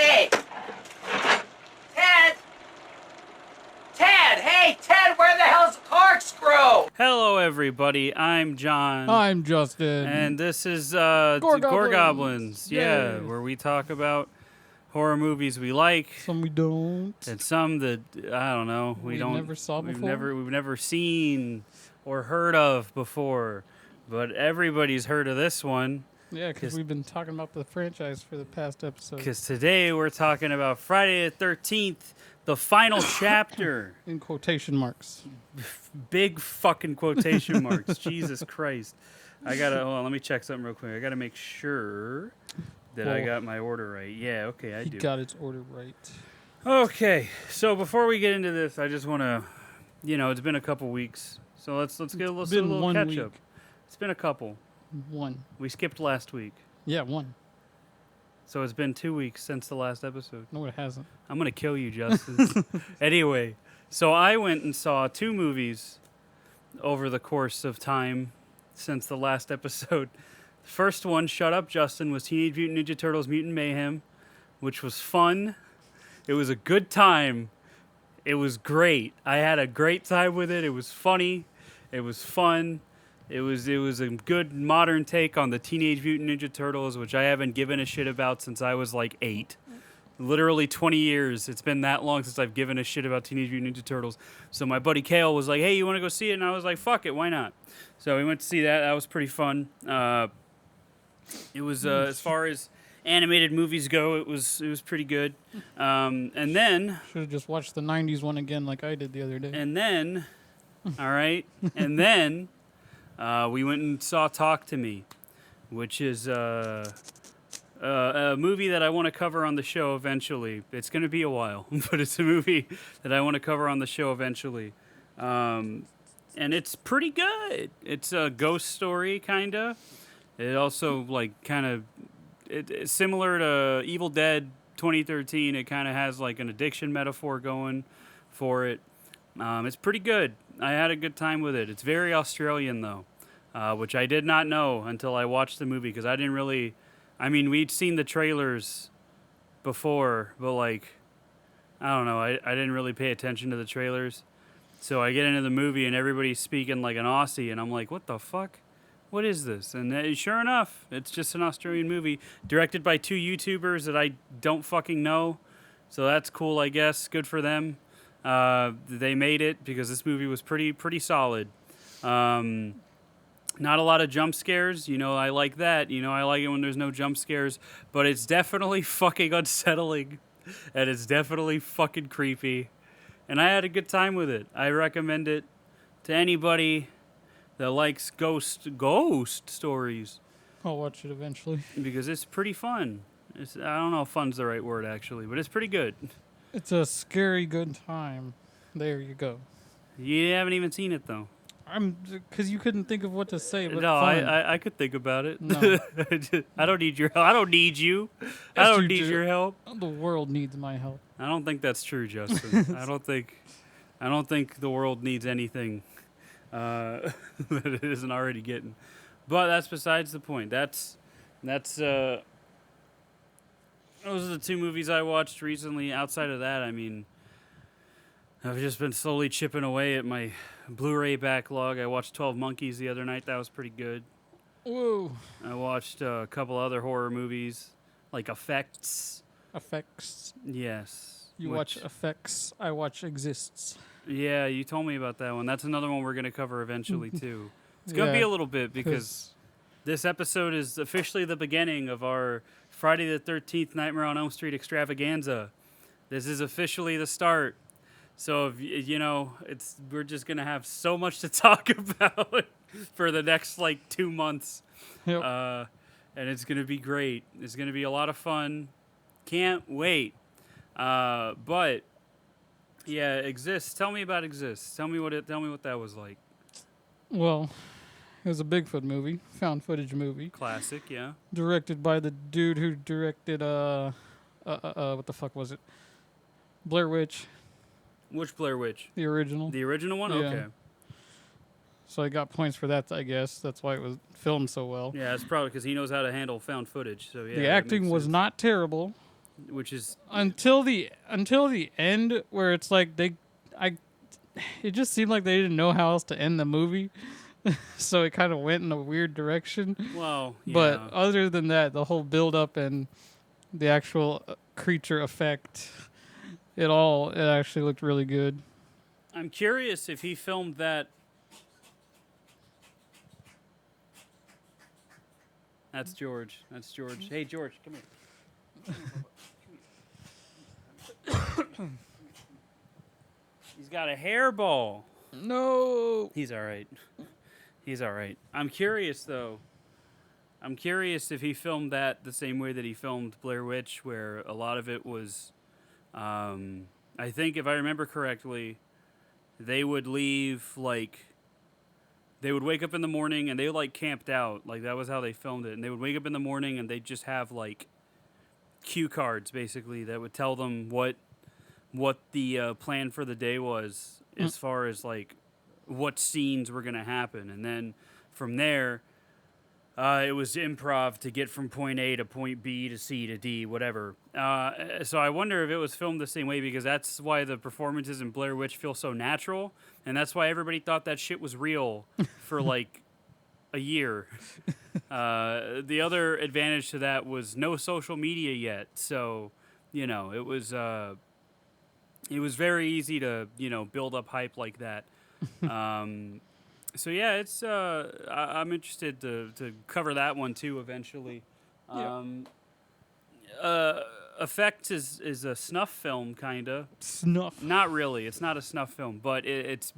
Hey! Ted! Ted! Hey, Ted, where the hell's the corkscrew? Hello, everybody. I'm John. I'm Justin. And this is Gore Gore Goblins. Goblins. Yeah, Yay. where we talk about horror movies we like. Some we don't. And some that, I don't know, we never saw before? We've never seen or heard of before. But everybody's heard of this one. Yeah, because we've been talking about the franchise for the past episode. Because today we're talking about Friday the 13th, the final chapter. In quotation marks. Big fucking quotation marks. Jesus Christ. Hold on, let me check something real quick. I gotta make sure that I got my order right. Yeah, okay, I do. He got its order right. Okay, so before we get into this, I just want to, it's been a couple weeks, so let's get a little catch up. It's been a couple. One. We skipped last week. Yeah, one. So it's been 2 weeks since the last episode. No, it hasn't. I'm going to kill you, Justin. Anyway, so I went and saw 2 movies over the course of time since the last episode. The first one, Shut Up, Justin, was Teenage Mutant Ninja Turtles Mutant Mayhem, which was fun. It was a good time. It was great. I had a great time with it. It was funny. It was fun. It was a good modern take on the Teenage Mutant Ninja Turtles, which I haven't given a shit about since I was like 8. Literally 20 years. It's been that long since I've given a shit about Teenage Mutant Ninja Turtles. So my buddy Kale was like, hey, you want to go see it? And I was like, fuck it, why not? So we went to see that. That was pretty fun. It was, as far as animated movies go, it was pretty good. And then... Should have just watched the 90s one again like I did the other day. And then... all right. And then... we went and saw Talk to Me, which is a movie that I want to cover on the show eventually. It's going to be a while, but it's a movie that I want to cover on the show eventually. And it's pretty good. It's a ghost story, kind of. It also, it's similar to Evil Dead 2013. It kind of has, an addiction metaphor going for it. It's pretty good. I had a good time with it. It's very Australian, though, which I did not know until I watched the movie, because I didn't really... we'd seen the trailers before, but, I don't know. I didn't really pay attention to the trailers. So I get into the movie, and everybody's speaking like an Aussie, and I'm like, what the fuck? What is this? And sure enough, it's just an Australian movie directed by 2 YouTubers that I don't fucking know. So that's cool, I guess. Good for them. They made it because this movie was pretty solid. Not a lot of jump scares. I like that. I like it when there's no jump scares. But it's definitely fucking unsettling. And it's definitely fucking creepy. And I had a good time with it. I recommend it to anybody that likes ghost stories. I'll watch it eventually. Because it's pretty fun. I don't know if fun's the right word, actually. But it's pretty good. It's a scary good time. There you go. You haven't even seen it, though. Because you couldn't think of what to say. But no, fun. I could think about it. No. I don't need your help. I don't need you. I don't need your help. The world needs my help. I don't think that's true, Justin. I don't think the world needs anything that it isn't already getting. But that's besides the point. Those are the 2 movies I watched recently. Outside of that, I've just been slowly chipping away at my Blu-ray backlog. I watched 12 Monkeys the other night. That was pretty good. Whoa. I watched a couple other horror movies, like Effects. Effects. Yes. You watch Effects. I watch Exists. Yeah, you told me about that one. That's another one we're going to cover eventually, too. It's going to be a little bit because this episode is officially the beginning of our Friday the 13th Nightmare on Elm Street extravaganza. This is officially the start. So, we're just going to have so much to talk about for the next, 2 months. Yep. And it's going to be great. It's going to be a lot of fun. Can't wait. But, yeah, Exists. Tell me about Exists. Tell me what that was like. Well, it was a Bigfoot movie, found footage movie. Classic, yeah. Directed by the dude who directed, what the fuck was it? Blair Witch. Which Blair Witch? The original. The original one? Yeah. Okay. So I got points for that, I guess. That's why it was filmed so well. Yeah, it's probably because he knows how to handle found footage. So yeah. The acting was not terrible. which is until the end where it's like it just seemed like they didn't know how else to end the movie. So it kind of went in a weird direction. well, yeah. But other than that, the whole build up and the actual creature effect, it actually looked really good. I'm curious if he filmed that. That's George. That's George. Hey, George, come here. He's got a hairball. No. He's all right. He's all right. I'm curious, though. I'm curious if he filmed that the same way that he filmed Blair Witch, where a lot of it was, I think if I remember correctly, they would leave, like, they would wake up in the morning and they, like, camped out. Like, that was how they filmed it. And they would wake up in the morning and they'd just have, like, cue cards, basically, that would tell them what the plan for the day was as far as, like, what scenes were going to happen. And then from there, it was improv to get from point A to point B to C to D, whatever. So I wonder if it was filmed the same way, because that's why the performances in Blair Witch feel so natural, and that's why everybody thought that shit was real for like a year. The other advantage to that was no social media yet, so you know it was very easy to build up hype like that. So yeah, it's I'm interested to cover that one too eventually. Effects is a snuff film, kinda. Snuff. Not really. It's not a snuff film, but it's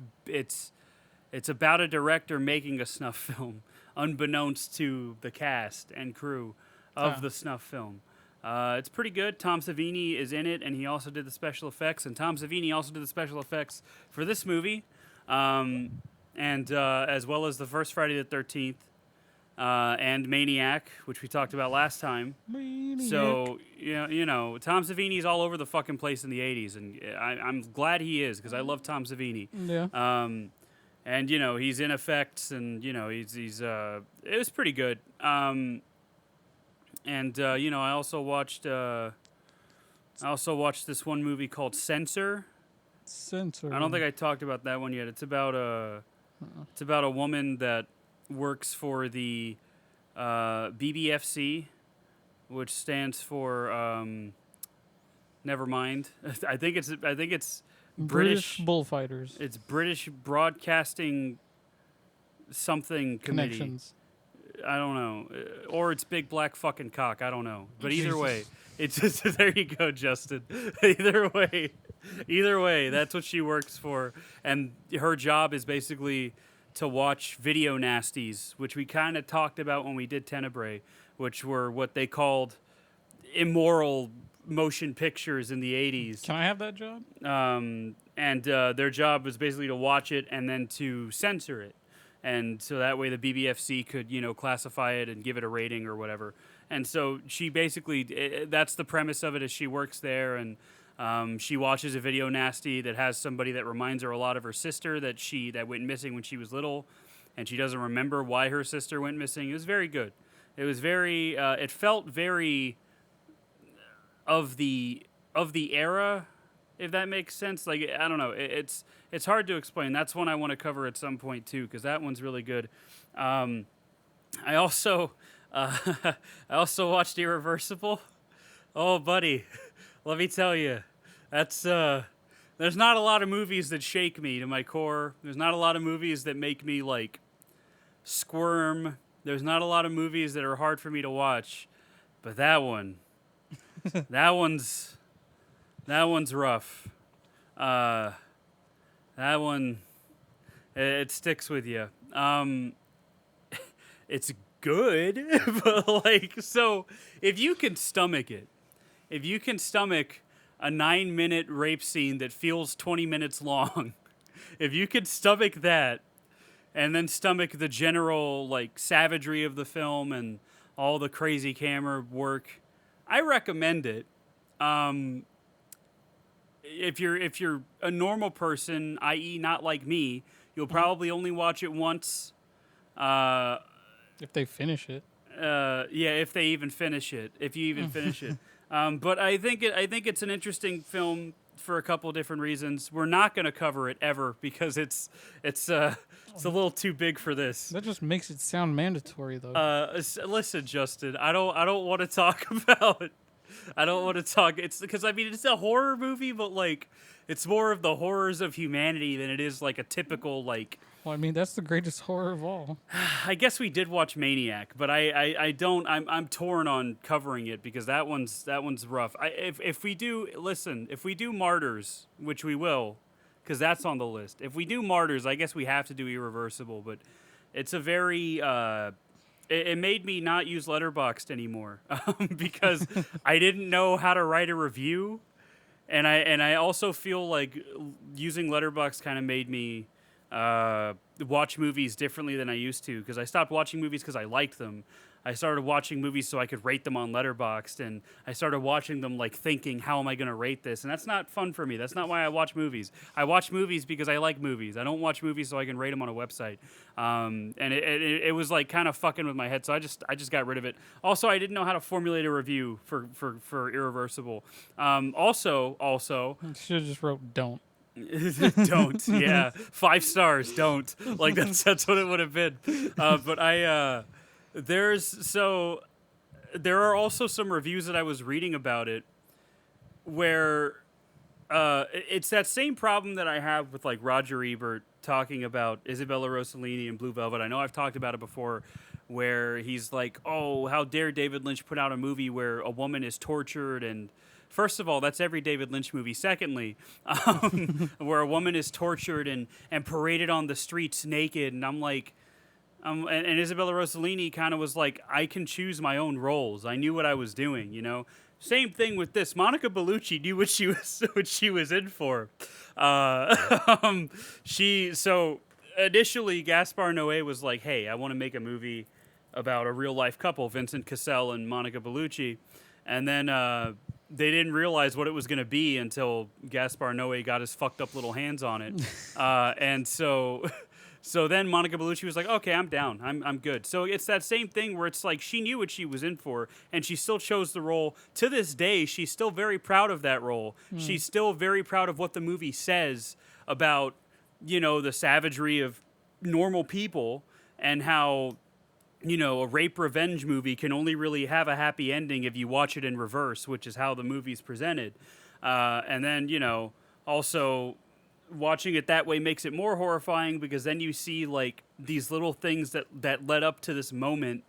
about a director making a snuff film, unbeknownst to the cast and crew of the snuff film. It's pretty good. Tom Savini is in it, and he also did the special effects. And Tom Savini also did the special effects for this movie. And as well as the first Friday the 13th and Maniac, which we talked about last time. Maniac. So, Tom Savini's all over the fucking place in the 80s, and I'm glad he is, because I love Tom Savini. Yeah. And, he's in effects, and, he's it was pretty good. And, I also watched this one movie called Censor. Censor. I don't think I talked about that one yet. It's about a woman that works for the BBFC, which stands for never mind. I think it's British bullfighters. It's British Broadcasting something committee. Connections. I don't know, or it's Big Black Fucking Cock. I don't know, but either Jesus. way, it's just there you go, Justin. Either way, that's what she works for, and her job is basically to watch video nasties, which we kind of talked about when we did Tenebrae, which were what they called immoral motion pictures in the 80s. Can I have that job? And their job was basically to watch it and then to censor it. And so that way the BBFC could, classify it and give it a rating or whatever. And so she basically, that's the premise of it, is she works there, and she watches a video nasty that has somebody that reminds her a lot of her sister that went missing when she was little, and she doesn't remember why her sister went missing. It was very good. It was very, it felt very of the era, if that makes sense. Like, I don't know. It's hard to explain. That's one I want to cover at some point too, because that one's really good. I also watched Irreversible. Oh, buddy, let me tell you, that's there's not a lot of movies that shake me to my core. There's not a lot of movies that make me like squirm. There's not a lot of movies that are hard for me to watch, but that one, that one's rough. That one, it sticks with you. It's good, but like, so if you can stomach it, if you can stomach a 9-minute rape scene that feels 20 minutes long, if you could stomach that, and then stomach the general like savagery of the film and all the crazy camera work, I recommend it. If you're a normal person, i.e. not like me, you'll probably only watch it once. If they finish it. Yeah, if they even finish it. If you even finish it. But I think it's an interesting film for a couple different reasons. We're not going to cover it ever because it's a little too big for this. That just makes it sound mandatory, though. Listen, Justin, I don't want to talk about. I don't want to talk. It's because I mean it's a horror movie, but like it's more of the horrors of humanity than it is like a typical like. Well, I mean, that's the greatest horror of all. I guess we did watch Maniac, but I don't. I'm torn on covering it because that one's rough. If we do Martyrs, which we will, because that's on the list. If we do Martyrs, I guess we have to do Irreversible. But it's a very. It made me not use Letterboxd anymore because I didn't know how to write a review, and I also feel like using Letterboxd kind of made me. Watch movies differently than I used to because I stopped watching movies because I liked them. I started watching movies so I could rate them on Letterboxd, and I started watching them like thinking, how am I going to rate this? And that's not fun for me. That's not why I watch movies. I watch movies because I like movies. I don't watch movies so I can rate them on a website. And it was like kind of fucking with my head, so I just got rid of it. Also, I didn't know how to formulate a review for Irreversible. Also, You should have just wrote "don't." Don't. Yeah, 5 stars. Don't. Like that's what it would have been. But there are also some reviews that I was reading about it where it's that same problem that I have with like Roger Ebert talking about Isabella Rossellini and Blue Velvet. I know I've talked about it before, where he's like, "Oh, how dare David Lynch put out a movie where a woman is tortured and." First of all, that's every David Lynch movie. Secondly, where a woman is tortured and paraded on the streets naked. And I'm like, and Isabella Rossellini kind of was like, I can choose my own roles. I knew what I was doing, you know? Same thing with this. Monica Bellucci knew what she was in for. So initially, Gaspar Noé was like, hey, I want to make a movie about a real-life couple, Vincent Cassel and Monica Bellucci. And then... they didn't realize what it was going to be until Gaspar Noé got his fucked up little hands on it. And so then Monica Bellucci was like, okay, I'm down. I'm good. So it's that same thing where it's like she knew what she was in for and she still chose the role. To this day, she's still very proud of that role. She's still very proud of what the movie says about, you know, the savagery of normal people and how... You know, a rape revenge movie can only really have a happy ending if you watch it in reverse, which is how the movie's presented. And then, you know, also watching it that way makes it more horrifying because then you see, like, these little things that led up to this moment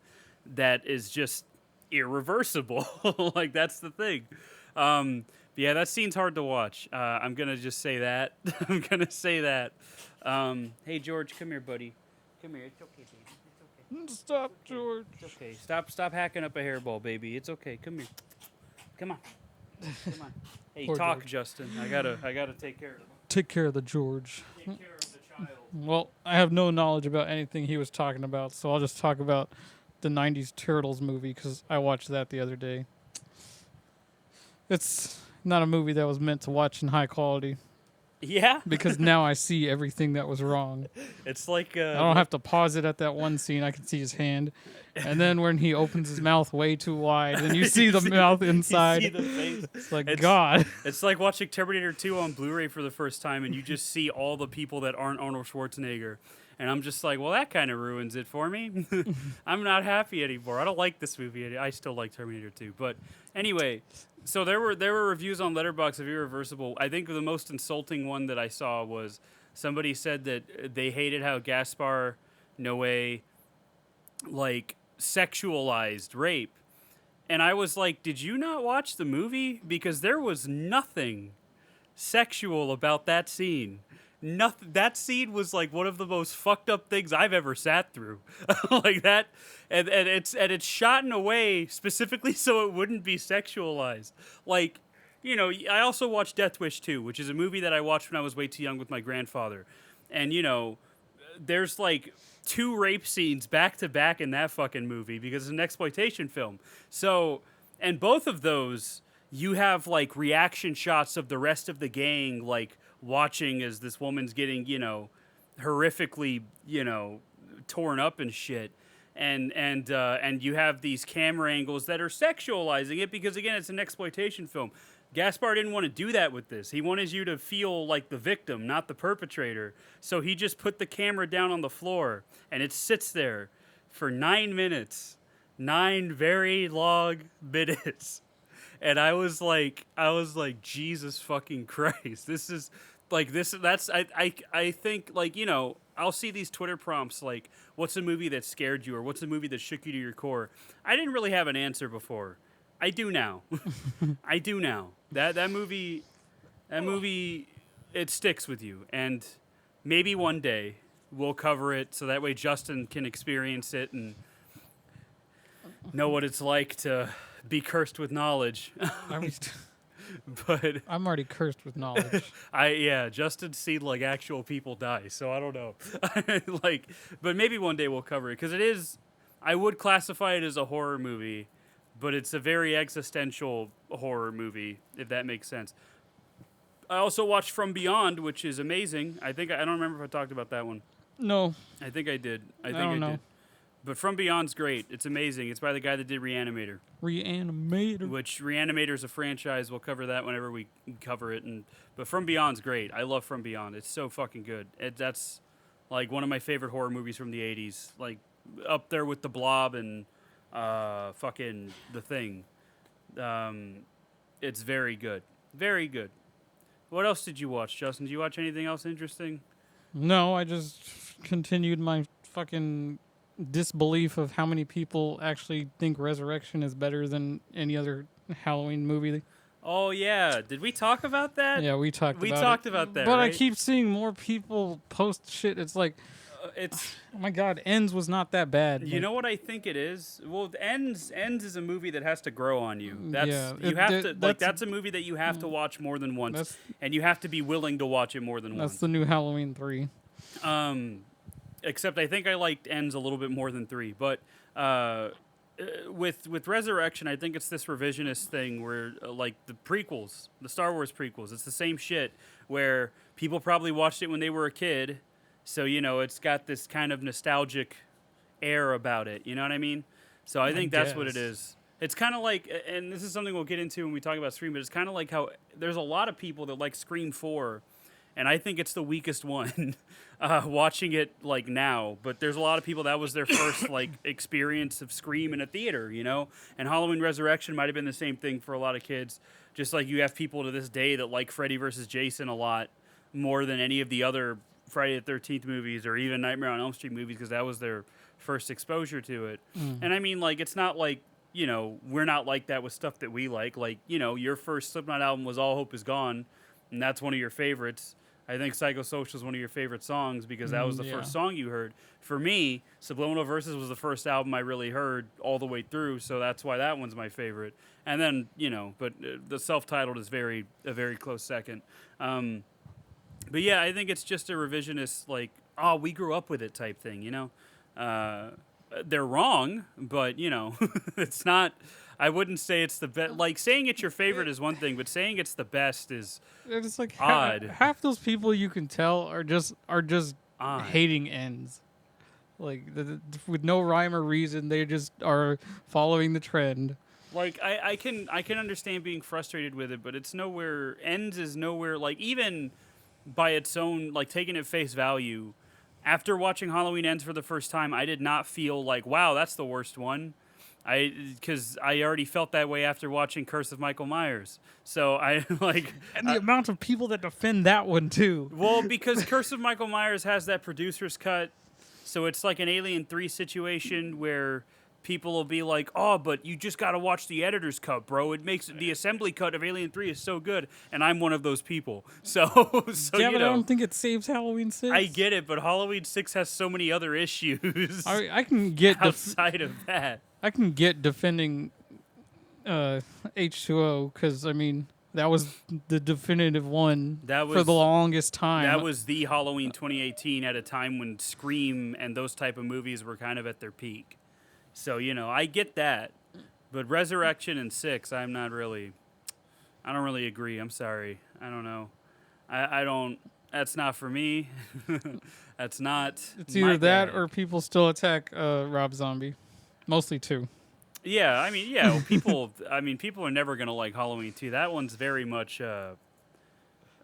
that is just irreversible. Like, that's the thing. Yeah, that scene's hard to watch. I'm going to just say that. I'm going to say that. Hey, George, come here, buddy. Come here. It's okay, baby. Stop, George. It's okay. Stop hacking up a hairball, baby. It's okay. Come here. Come on. Come on. Hey, Poor talk, George. Justin. I gotta take care of him. Take care of the George. Take care of the child. Well, I have no knowledge about anything he was talking about, so I'll just talk about the 90s Turtles movie because I watched that the other day. It's not a movie that was meant to watch in high quality. Yeah? Because now I see everything that was wrong. It's like... I don't have to pause it at that one scene. I can see his hand. And then when he opens his mouth way too wide and you see the mouth inside. You see the face. It's like, God. It's like watching Terminator 2 on Blu-ray for the first time and you just see all the people that aren't Arnold Schwarzenegger. And I'm just like, well, that kind of ruins it for me. I'm not happy anymore. I don't like this movie. I still like Terminator 2. But anyway... So there were reviews on Letterboxd of Irreversible. I think the most insulting one that I saw was somebody said that they hated how Gaspar Noé like sexualized rape. And I was like, did you not watch the movie? Because there was nothing sexual about that scene. Nothing. That scene was like one of the most fucked up things I've ever sat through. Like that, and it's shot in a way specifically so it wouldn't be sexualized. Like, you know, I also watched Death Wish 2, which is a movie that I watched when I was way too young with my grandfather. And you know, there's like 2 rape scenes back to back in that fucking movie because it's an exploitation film. So, and both of those, you have like reaction shots of the rest of the gang, like watching as this woman's getting, you know, horrifically, you know, torn up and shit. and you have these camera angles that are sexualizing it because again it's an exploitation film. Gaspar didn't want to do that with this. He wanted you to feel like the victim, not the perpetrator. So he just put the camera down on the floor and it sits there for 9 minutes. 9 very long minutes. And I was like, Jesus fucking Christ. This is like I think like, you know, I'll see these Twitter prompts like, what's a movie that scared you or what's a movie that shook you to your core? I didn't really have an answer before. I do now. I do now. That movie, it sticks with you. And maybe one day we'll cover it so that way Justin can experience it and know what it's like to be cursed with knowledge. But I'm already cursed with knowledge. Justin's seen like actual people die, so I don't know. Like, but maybe one day we'll cover it because it is. I would classify it as a horror movie, but it's a very existential horror movie, if that makes sense. I also watched From Beyond, which is amazing. I don't remember if I talked about that one. No. I think I did. I don't know. did. But From Beyond's great. It's amazing. It's by the guy that did Reanimator. Which Reanimator is a franchise. We'll cover that whenever we cover it. But From Beyond's great. I love From Beyond. It's so fucking good. That's like one of my favorite horror movies from the 80s. Like up there with The Blob and fucking The Thing. It's very good. Very good. What else did you watch, Justin? Did you watch anything else interesting? No, I just continued my fucking disbelief of how many people actually think Resurrection is better than any other Halloween movie. Oh yeah, did we talk about that? Yeah, we talked about that. But right? I keep seeing more people post shit. It's like, oh my god, Ends was not that bad. You know what I think it is? Well, Ends is a movie that has to grow on you. That's a movie that you have to watch more than once, and you have to be willing to watch it more than once. That's the new Halloween 3. Except I think I liked Ends a little bit more than 3, but with Resurrection, I think it's this revisionist thing where like the prequels, the Star Wars prequels, it's the same shit where people probably watched it when they were a kid. So, you know, it's got this kind of nostalgic air about it. You know what I mean? So I think that's what it is. It's kind of like, and this is something we'll get into when we talk about Scream, but it's kind of like how there's a lot of people that like Scream 4, and I think it's the weakest one watching it like now. But there's a lot of people that was their first like experience of Scream in a theater, you know? And Halloween Resurrection might have been the same thing for a lot of kids. Just like you have people to this day that like Freddy vs. Jason a lot more than any of the other Friday the 13th movies or even Nightmare on Elm Street movies because that was their first exposure to it. And I mean, like, it's not like, you know, we're not like that with stuff that we like. Like, you know, your first Slipknot album was All Hope Is Gone, and that's one of your favorites. I think Psychosocial is one of your favorite songs because that was the first song you heard. For me, Subliminal Verses was the first album I really heard all the way through, so that's why that one's my favorite. And then, you know, but the self-titled is a very close second. But yeah, I think it's just a revisionist, like, oh, we grew up with it type thing, you know? They're wrong, but, you know, it's not... I wouldn't say it's the best. Like, saying it's your favorite is one thing, but saying it's the best is it's like odd. Half those people you can tell are just odd. Hating Ends. Like, with no rhyme or reason, they just are following the trend. Like, I can understand being frustrated with it, but it's nowhere... Ends is nowhere... Like, even by its own... Like, taking it face value, after watching Halloween Ends for the first time, I did not feel like, wow, that's the worst one. Because I already felt that way after watching Curse of Michael Myers. So I like... And the amount of people that defend that one, too. Well, because Curse of Michael Myers has that producer's cut, so it's like an Alien 3 situation where people will be like, oh, but you just got to watch the editor's cut, bro. It makes... The assembly cut of Alien 3 is so good, and I'm one of those people. So yeah, but I don't think it saves Halloween 6. I get it, but Halloween 6 has so many other issues I can get... outside of that. I can get defending H2O because, I mean, that was the definitive one for the longest time. That was the Halloween 2018 at a time when Scream and those type of movies were kind of at their peak. So, you know, I get that. But Resurrection and 6, I don't really agree. I'm sorry. I don't know. I don't That's not for me. That's not. It's my either that bag. or people still attack Rob Zombie. Mostly two. Yeah, I mean, yeah. Well, people. I mean, people are never gonna like Halloween 2. That one's very much a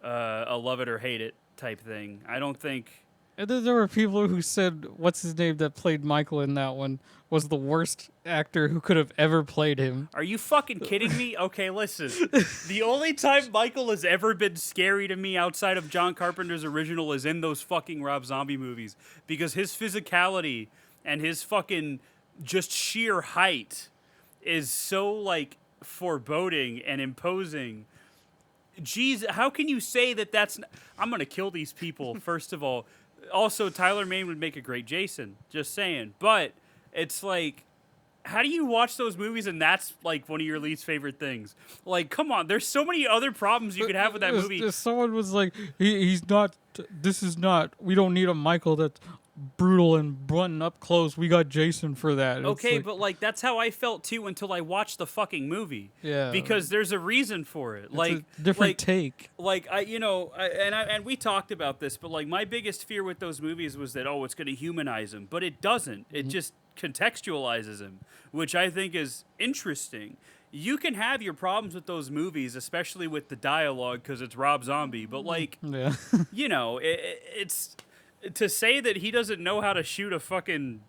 love it or hate it type thing. I don't think. And then there were people who said, what's his name that played Michael in that one was the worst actor who could have ever played him. Are you fucking kidding me? Okay, listen. The only time Michael has ever been scary to me outside of John Carpenter's original is in those fucking Rob Zombie movies. Because his physicality and his fucking just sheer height is so, like, foreboding and imposing. Jeez, how can you say that that's... I'm going to kill these people, first of all. Also, Tyler Mane would make a great Jason. Just saying. But it's like... How do you watch those movies and that's like one of your least favorite things? Like, come on, there's so many other problems you could have with that movie. Someone was like, he's not, this is not, we don't need a Michael that's brutal and blunt up close. We got Jason for that. Okay, but like that's how I felt too until I watched the fucking movie. Yeah. Because there's a reason for it. It's Like a different like, take. Like and we talked about this, but like my biggest fear with those movies was that it's going to humanize him, but it doesn't. It just contextualizes him, which I think is interesting. You can have your problems with those movies, especially with the dialogue, because it's Rob Zombie. But like, Yeah. it's to say that he doesn't know how to shoot a fucking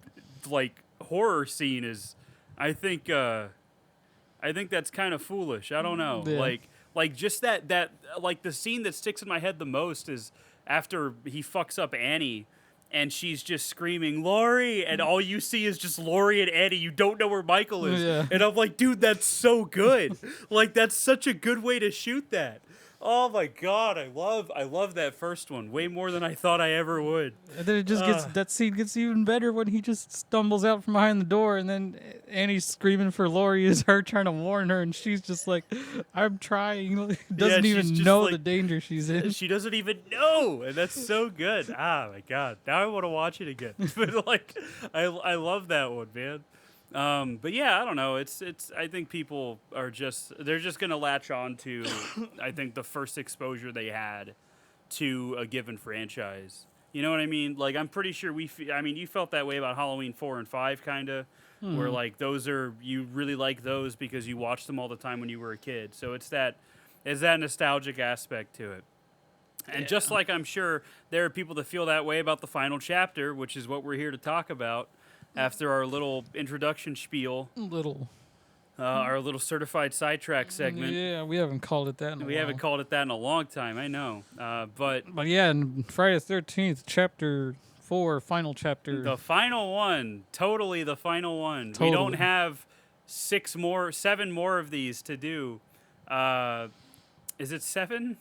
like horror scene is, I think that's kind of foolish. I don't know. Yeah. Like just that like the scene that sticks in my head the most is after he fucks up Annie. And she's just screaming, Laurie, and all you see is just Laurie and Annie. You don't know where Michael is. Yeah. And I'm like, dude, that's so good. Like, that's such a good way to shoot that. Oh my God, I love that first one way more than I thought I ever would. And then it just gets, that scene gets even better when he just stumbles out from behind the door and then Annie's screaming for Laurie is her trying to warn her and she's just like, I'm trying. Doesn't she's even just know like- the danger she's in. She doesn't even know, and that's so good. Ah, my God, now I want to watch it again. But like, I love that one, man. But yeah, I don't know. It's. I think people are they're just gonna latch on to, I think, the first exposure they had to a given franchise. You know what I mean? Like, I'm pretty sure I mean, you felt that way about Halloween 4 and 5, kind of, where like you really like those because you watched them all the time when you were a kid. So it's that nostalgic aspect to it. And just like I'm sure there are people that feel that way about the final chapter, which is what we're here to talk about. After our little introduction spiel, our little certified sidetrack segment. Yeah, we haven't called it that in a We while. haven't called it that in a long time, I know. But yeah, and Friday the 13th, chapter 4, final chapter. the final one, totally the final one. Totally. We don't have 7 more of these to do. Is it 7?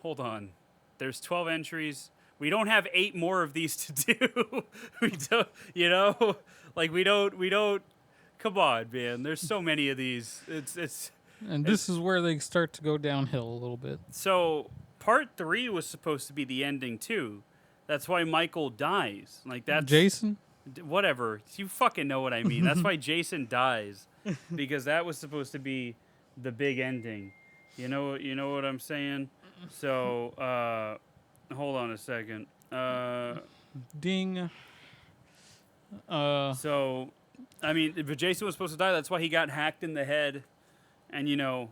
Hold on. There's 12 entries. We don't have 8 more of these to do. We don't, we don't. Come on, man. There's so many of these. And this is where they start to go downhill a little bit. So part 3 was supposed to be the ending too. That's why Michael dies. Like that's Jason? Whatever. You fucking know what I mean. That's why Jason dies, because that was supposed to be the big ending. You know what I'm saying? So. Hold on a second. Ding. So, I mean, if Jason was supposed to die, that's why he got hacked in the head and,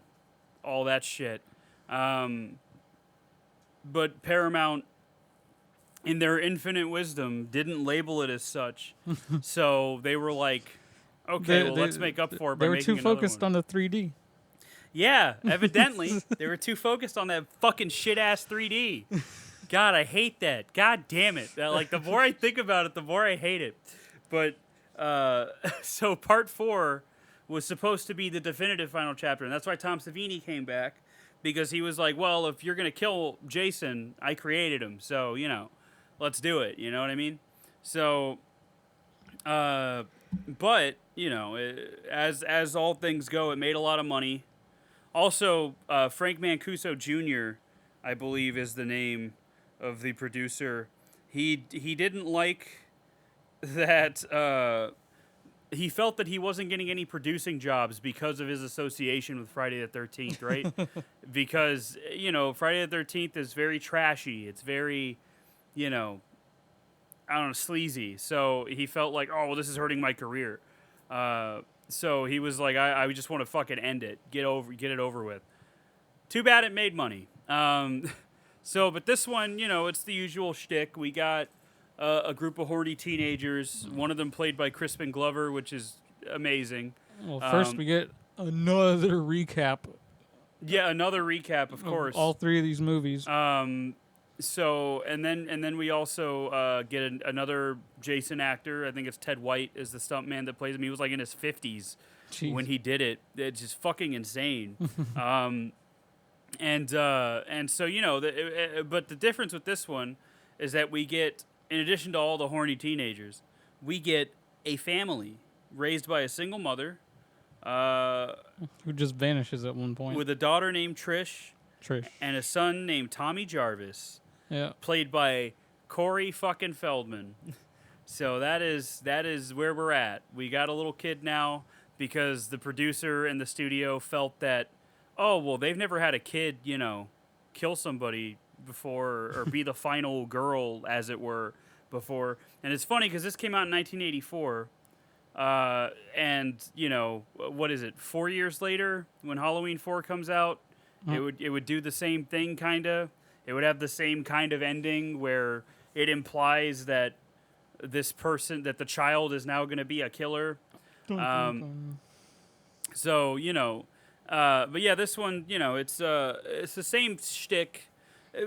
all that shit. But Paramount, in their infinite wisdom, didn't label it as such. So they were like, okay, let's make up for it by They were making too another focused one. on the 3D. Yeah, evidently. They were too focused on that fucking shit-ass 3D. God, I hate that. God damn it. Like, the more I think about it, the more I hate it. But, so part 4 was supposed to be the definitive final chapter, and that's why Tom Savini came back, because he was like, well, if you're going to kill Jason, I created him, so, let's do it. You know what I mean? So, but, as all things go, it made a lot of money. Also, Frank Mancuso Jr., I believe, is the name of the producer. He didn't like that he felt that he wasn't getting any producing jobs because of his association with Friday the 13th, right? Because, Friday the 13th is very trashy. It's very, I don't know, sleazy. So he felt like, oh, well, this is hurting my career. So he was like, I just want to fucking end it. Get it over with. Too bad it made money. But this one, it's the usual shtick. We got a group of horny teenagers. One of them played by Crispin Glover, which is amazing. Well, first we get another recap. Yeah, another recap, of course. All three of these movies. And then we also get another Jason actor. I think it's Ted White is the stuntman that plays him. He was like in his 50s when he did it. It's just fucking insane. And so but the difference with this one is that we get, in addition to all the horny teenagers, we get a family raised by a single mother, who just vanishes at one point, with a daughter named Trish, and a son named Tommy Jarvis, played by Corey fucking Feldman. So that is where we're at. We got a little kid now because the producer and the studio felt that, oh, well, they've never had a kid, kill somebody before or be the final girl, as it were, before. And it's funny because this came out in 1984. And, what is it, 4 years later when Halloween 4 comes out, it would do the same thing, kind of. It would have the same kind of ending where it implies that this person, that the child is now going to be a killer. So, but yeah, this one, it's the same shtick.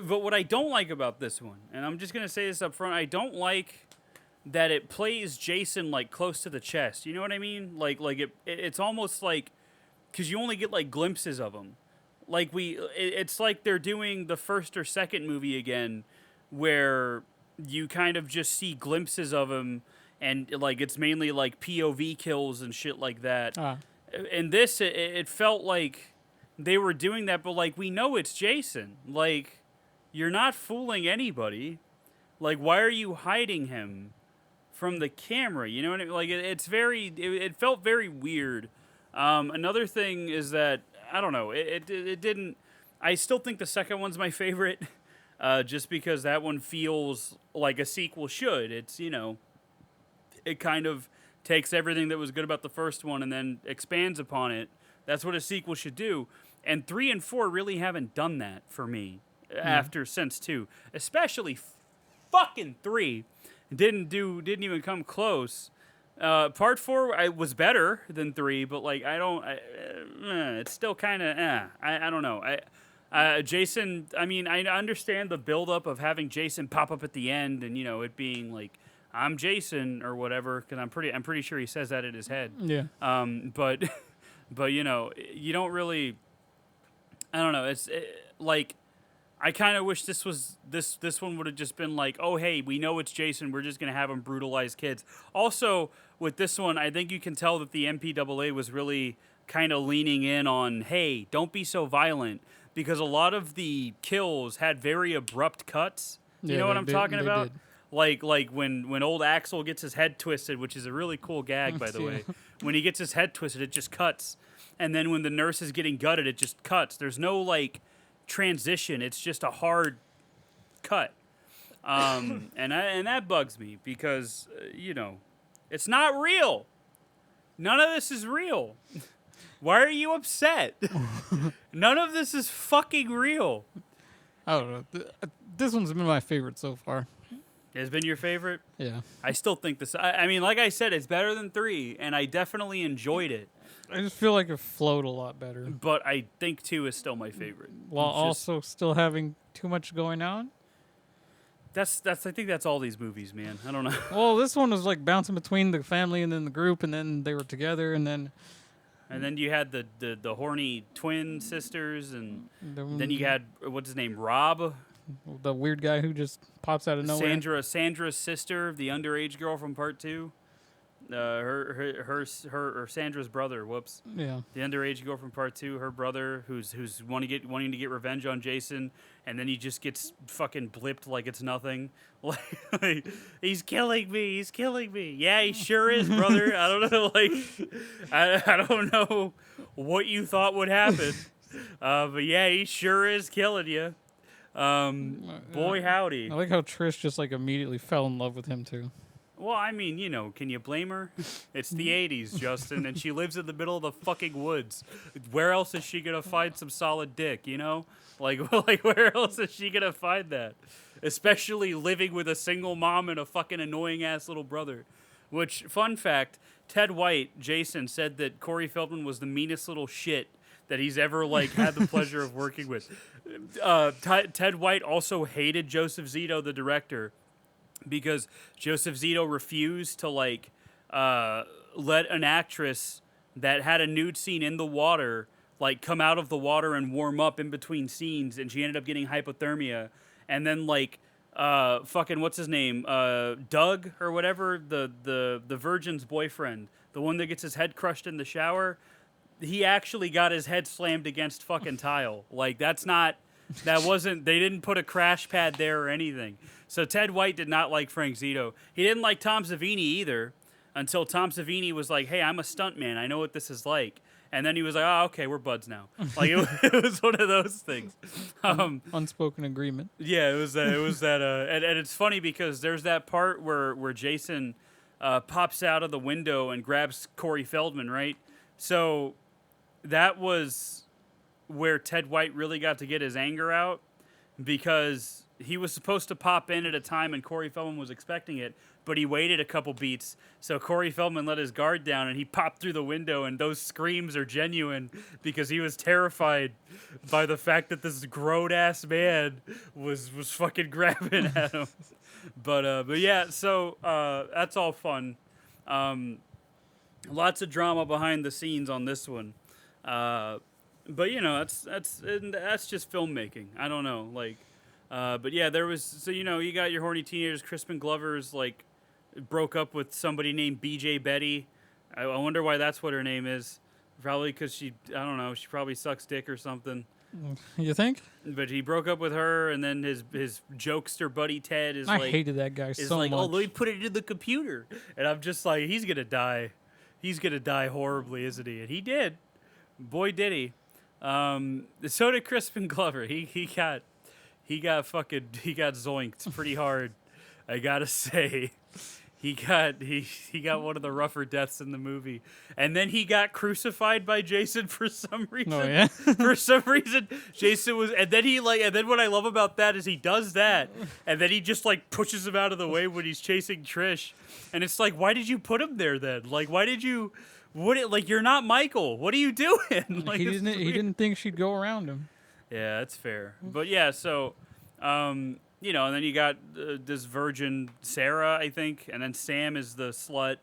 But what I don't like about this one, and I'm just going to say this up front, I don't like that it plays Jason like close to the chest. You know what I mean? Like it's almost like, because you only get like glimpses of him. Like it's like they're doing the first or second movie again, where you kind of just see glimpses of him, and like it's mainly like POV kills and shit like that. In this, it felt like they were doing that, but like we know it's Jason. Like, you're not fooling anybody. Like, why are you hiding him from the camera? You know what I mean? Like, it felt very weird. Another thing is that, I don't know, it didn't, I still think the second one's my favorite, just because that one feels like a sequel should. It's, it kind of takes everything that was good about the first one and then expands upon it. That's what a sequel should do. And 3 and 4 really haven't done that for me since 2. Especially fucking 3 didn't even come close. Part 4 was better than 3, but like it's still kind of I don't know. Jason, I mean, I understand the buildup of having Jason pop up at the end and it being like, I'm Jason or whatever, because I'm pretty sure he says that in his head. Yeah. But you don't really. I don't know. Like, I kind of wish this one would have just been like, oh hey, we know it's Jason. We're just gonna have him brutalize kids. Also, with this one, I think you can tell that the MPAA was really kind of leaning in on, hey, don't be so violent, because a lot of the kills had very abrupt cuts. You know what I'm talking about? Did. Like when old Axel gets his head twisted, which is a really cool gag, by the way. When he gets his head twisted, it just cuts. And then when the nurse is getting gutted, it just cuts. There's no, like, transition. It's just a hard cut. And that bugs me because, it's not real. None of this is real. Why are you upset? None of this is fucking real. I don't know. This one's been my favorite so far. It's been your favorite? Yeah. I still think this... I mean, like I said, it's better than 3, and I definitely enjoyed it. I just feel like it flowed a lot better. But I think 2 is still my favorite. While also still having too much going on? I think that's all these movies, man. I don't know. Well, this one was like bouncing between the family and then the group, and then they were together, and then... And then you had the horny twin sisters, and then you had, what's his name, Rob? The weird guy who just pops out of nowhere. Sandra's sister, the underage girl from part 2. Her Sandra's brother. Whoops. Yeah. The underage girl from part 2, her brother, who's wanting to get revenge on Jason, and then he just gets fucking blipped like it's nothing. Like he's killing me. He's killing me. Yeah, he sure is, brother. I don't know. Like I don't know what you thought would happen, but yeah, he sure is killing you. Boy, howdy. I like how Trish just like immediately fell in love with him too. Well, I mean, can you blame her? It's the 80s, Justin, and she lives in the middle of the fucking woods. Where else is she going to find some solid dick, you know? Like where else is she going to find that? Especially living with a single mom and a fucking annoying-ass little brother. Which, fun fact, Ted White, Jason, said that Corey Feldman was the meanest little shit that he's ever, had the pleasure of working with. Ted White also hated Joseph Zito, the director, because Joseph Zito refused to let an actress that had a nude scene in the water come out of the water and warm up in between scenes, and she ended up getting hypothermia. And then fucking what's his name, Doug or whatever, the virgin's boyfriend, the one that gets his head crushed in the shower, he actually got his head slammed against fucking tile. They didn't put a crash pad there or anything. So Ted White did not like Frank Zito. He didn't like Tom Savini either until Tom Savini was like, hey, I'm a stuntman. I know what this is like. And then he was like, oh, okay, we're buds now. It was one of those things. Unspoken agreement. Yeah, it was that. And it's funny because there's that part where Jason pops out of the window and grabs Corey Feldman, right? So that was where Ted White really got to get his anger out, because he was supposed to pop in at a time and Corey Feldman was expecting it, but he waited a couple beats. So Corey Feldman let his guard down and he popped through the window, and those screams are genuine because he was terrified by the fact that this grown-ass man was fucking grabbing at him. But yeah, so that's all fun. Lots of drama behind the scenes on this one. But that's just filmmaking. I don't know, but yeah, there was, so you got your horny teenagers. Crispin Glover's broke up with somebody named BJ Betty. I wonder why that's what her name is. Probably because I don't know, she probably sucks dick or something. You think? But he broke up with her, and then his jokester buddy Ted is I hated that guy so much. Oh, let me put it in the computer, and I'm just like, he's gonna die. He's gonna die horribly, isn't he? And he did. Boy, did he. So did Crispin Glover. He got zoinked pretty hard. I gotta say, he got one of the rougher deaths in the movie, and then he got crucified by Jason for some reason. Oh yeah. For some reason, Jason was, and then what I love about that is he does that, and then he just pushes him out of the way when he's chasing Trish, and it's like, why did you put him there then? Why did you? You're not Michael. What are you doing? He didn't think she'd go around him. Yeah, that's fair. But yeah, so, and then you got this virgin Sarah, I think, and then Sam is the slut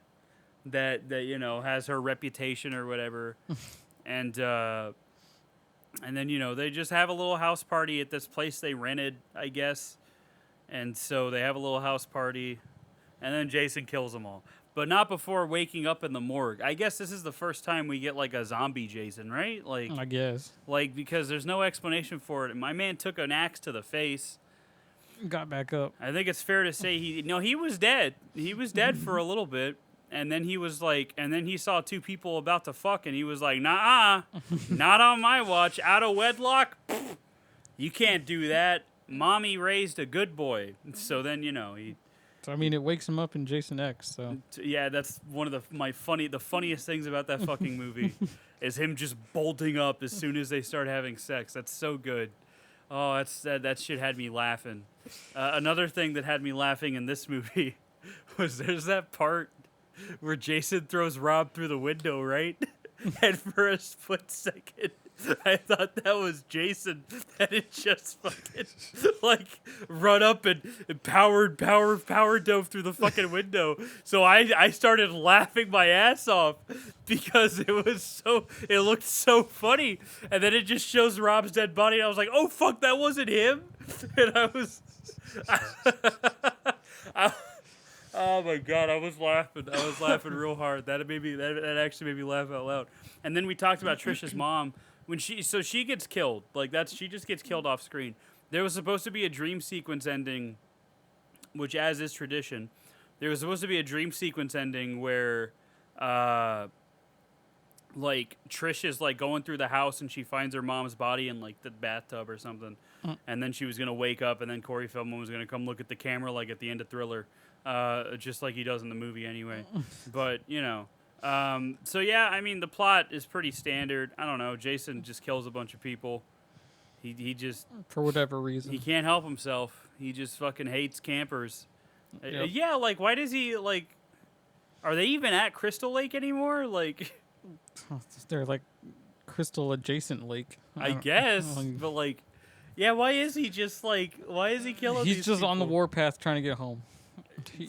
that has her reputation or whatever, and then they just have a little house party at this place they rented, I guess, and so they have a little house party, and then Jason kills them all. But not before waking up in the morgue. I guess this is the first time we get a zombie Jason, right? I guess. Because there's no explanation for it. My man took an axe to the face. Got back up. I think it's fair to say he was dead. He was dead for a little bit. And then he was and then he saw two people about to fuck, and he was like, nah, not on my watch. Out of wedlock? Pfft, you can't do that. Mommy raised a good boy. So then, he... So, it wakes him up in Jason X. So yeah, that's one of the funniest things about that fucking movie is him just bolting up as soon as they start having sex. That's so good. Oh, that shit had me laughing. Another thing that had me laughing in this movie was there's that part where Jason throws Rob through the window, right? And for a split second, I thought that was Jason that had just fucking run up and power dove through the fucking window. So I started laughing my ass off because it looked so funny. And then it just shows Rob's dead body, and I was like, oh fuck, that wasn't him. And Oh my god, I was laughing. I was laughing real hard. That actually made me laugh out loud. And then we talked about Trisha's mom when she gets killed. Like she just gets killed off screen. There was supposed to be a dream sequence ending, which, as is tradition, there was supposed to be a dream sequence ending where like Trish is like going through the house and she finds her mom's body in like the bathtub or something, and then she was gonna wake up and then Corey Feldman was gonna come look at the camera like at the end of Thriller, just like he does in the movie anyway. But so yeah, I mean the plot is pretty standard. I don't know. Jason just kills a bunch of people. He just For whatever reason. he can't help himself. He just fucking hates campers. Yep. Yeah, like why does he like? Are they even at Crystal Lake anymore? Like. They're like crystal adjacent lake. I guess, but like, yeah, why is he killing He's these just on the people? warpath trying to get home.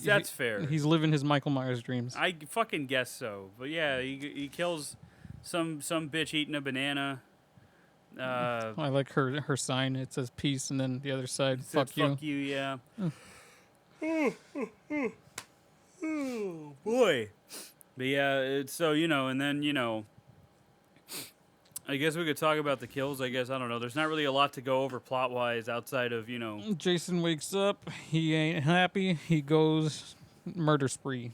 That's fair. He's living his Michael Myers dreams. I fucking guess so. But yeah, he kills some bitch eating a banana. I like her sign. It says peace, and then the other side, fuck you. Fuck you, yeah. Oh, boy. But yeah, so, and then, I guess we could talk about the kills. I guess, I don't know. There's not really a lot to go over plot-wise outside of, Jason wakes up. He ain't happy. He goes murder spree.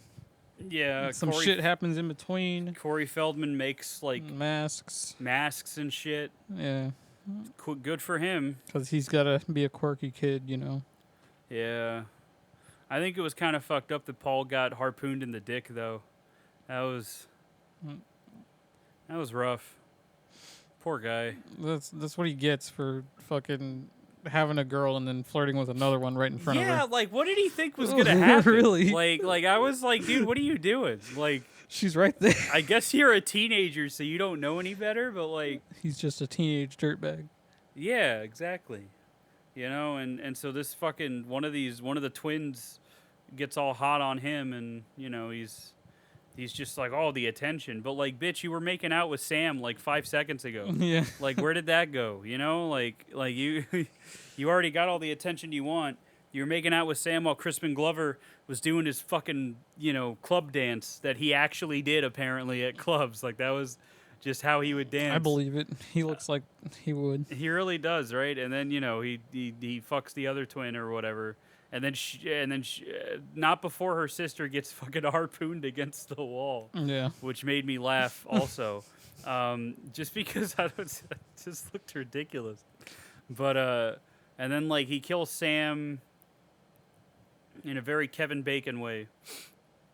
Yeah. Some shit happens in between. Corey Feldman makes, like, masks and shit. Yeah. Good for him. Because he's got to be a quirky kid, Yeah. I think it was kind of fucked up that Paul got harpooned in the dick, though. That was rough. Poor guy. That's what he gets for fucking having a girl and then flirting with another one right in front of her. Yeah, like what did he think was gonna happen? Really? Like I was like, dude, what are you doing? Like, she's right there. I guess you're a teenager, so you don't know any better. But like, he's just a teenage dirtbag. Yeah, exactly. And so this fucking one of the twins gets all hot on him, and he's just like, oh, the attention. But, like, bitch, you were making out with Sam, like, 5 seconds ago. Yeah. Like, where did that go? Like you you already got all the attention you want. You were making out with Sam while Crispin Glover was doing his fucking, club dance that he actually did, apparently, at clubs. Like, that was just how he would dance. I believe it. He looks like he would. He really does, right? And then, he fucks the other twin or whatever. And then, not before her sister gets fucking harpooned against the wall. Yeah. Which made me laugh also. Just because it just looked ridiculous. But, and then, like, he kills Sam in a very Kevin Bacon way.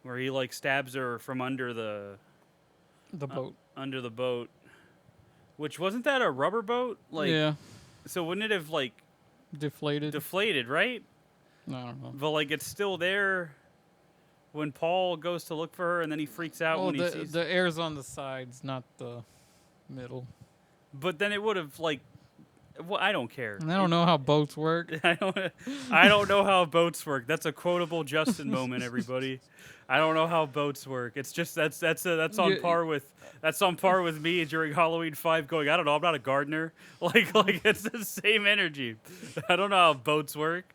Where he, like, stabs her from under the boat. Under the boat. Which, wasn't that a rubber boat? Like, yeah. So wouldn't it have, like... Deflated, right? I don't know. But, like, it's still there when Paul goes to look for her, and then he freaks out when he sees... the air's on the sides, not the middle. But then it would have, like... Well, I don't care. And I don't know how boats work. I don't know how boats work. That's a quotable Justin moment, everybody. I don't know how boats work. It's just that's on par with me during Halloween 5 going, I don't know, I'm not a gardener. Like it's the same energy. I don't know how boats work.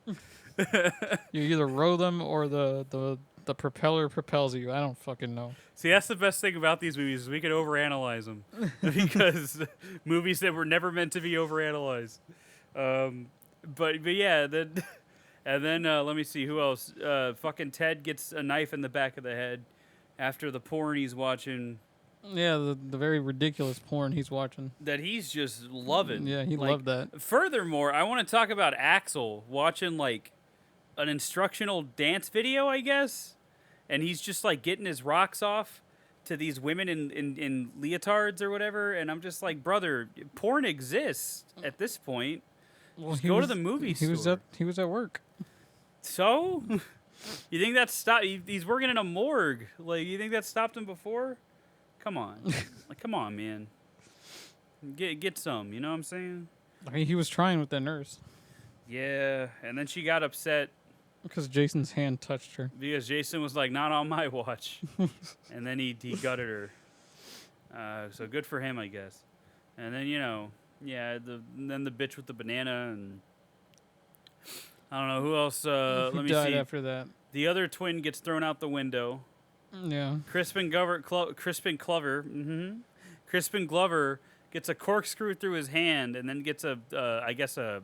You either row them or the propeller propels you. I don't fucking know. See, that's the best thing about these movies is we can overanalyze them because movies that were never meant to be overanalyzed. But yeah, then let me see who else. Fucking Ted gets a knife in the back of the head after the porn he's watching. Yeah, the very ridiculous porn he's watching. That he's just loving. Yeah, he loved that. Furthermore, I want to talk about Axel watching like an instructional dance video, I guess. And he's just like getting his rocks off to these women in leotards or whatever. And I'm just like, brother, porn exists at this point. Well, go to the movie store. He was at work. So? You think that stopped? He's working in a morgue. Like, you think that stopped him before? Come on. Like, come on, man. Get some, you know what I'm saying? I mean, he was trying with that nurse. Yeah, and then she got upset. Because Jason's hand touched her. Because Jason was like, not on my watch. And then he gutted her. So good for him, I guess. And then, then the bitch with the banana. And I don't know, who else? Let me see. He died after that. The other twin gets thrown out the window. Yeah. Crispin Glover, Crispin Glover gets a corkscrew through his hand and then gets I guess a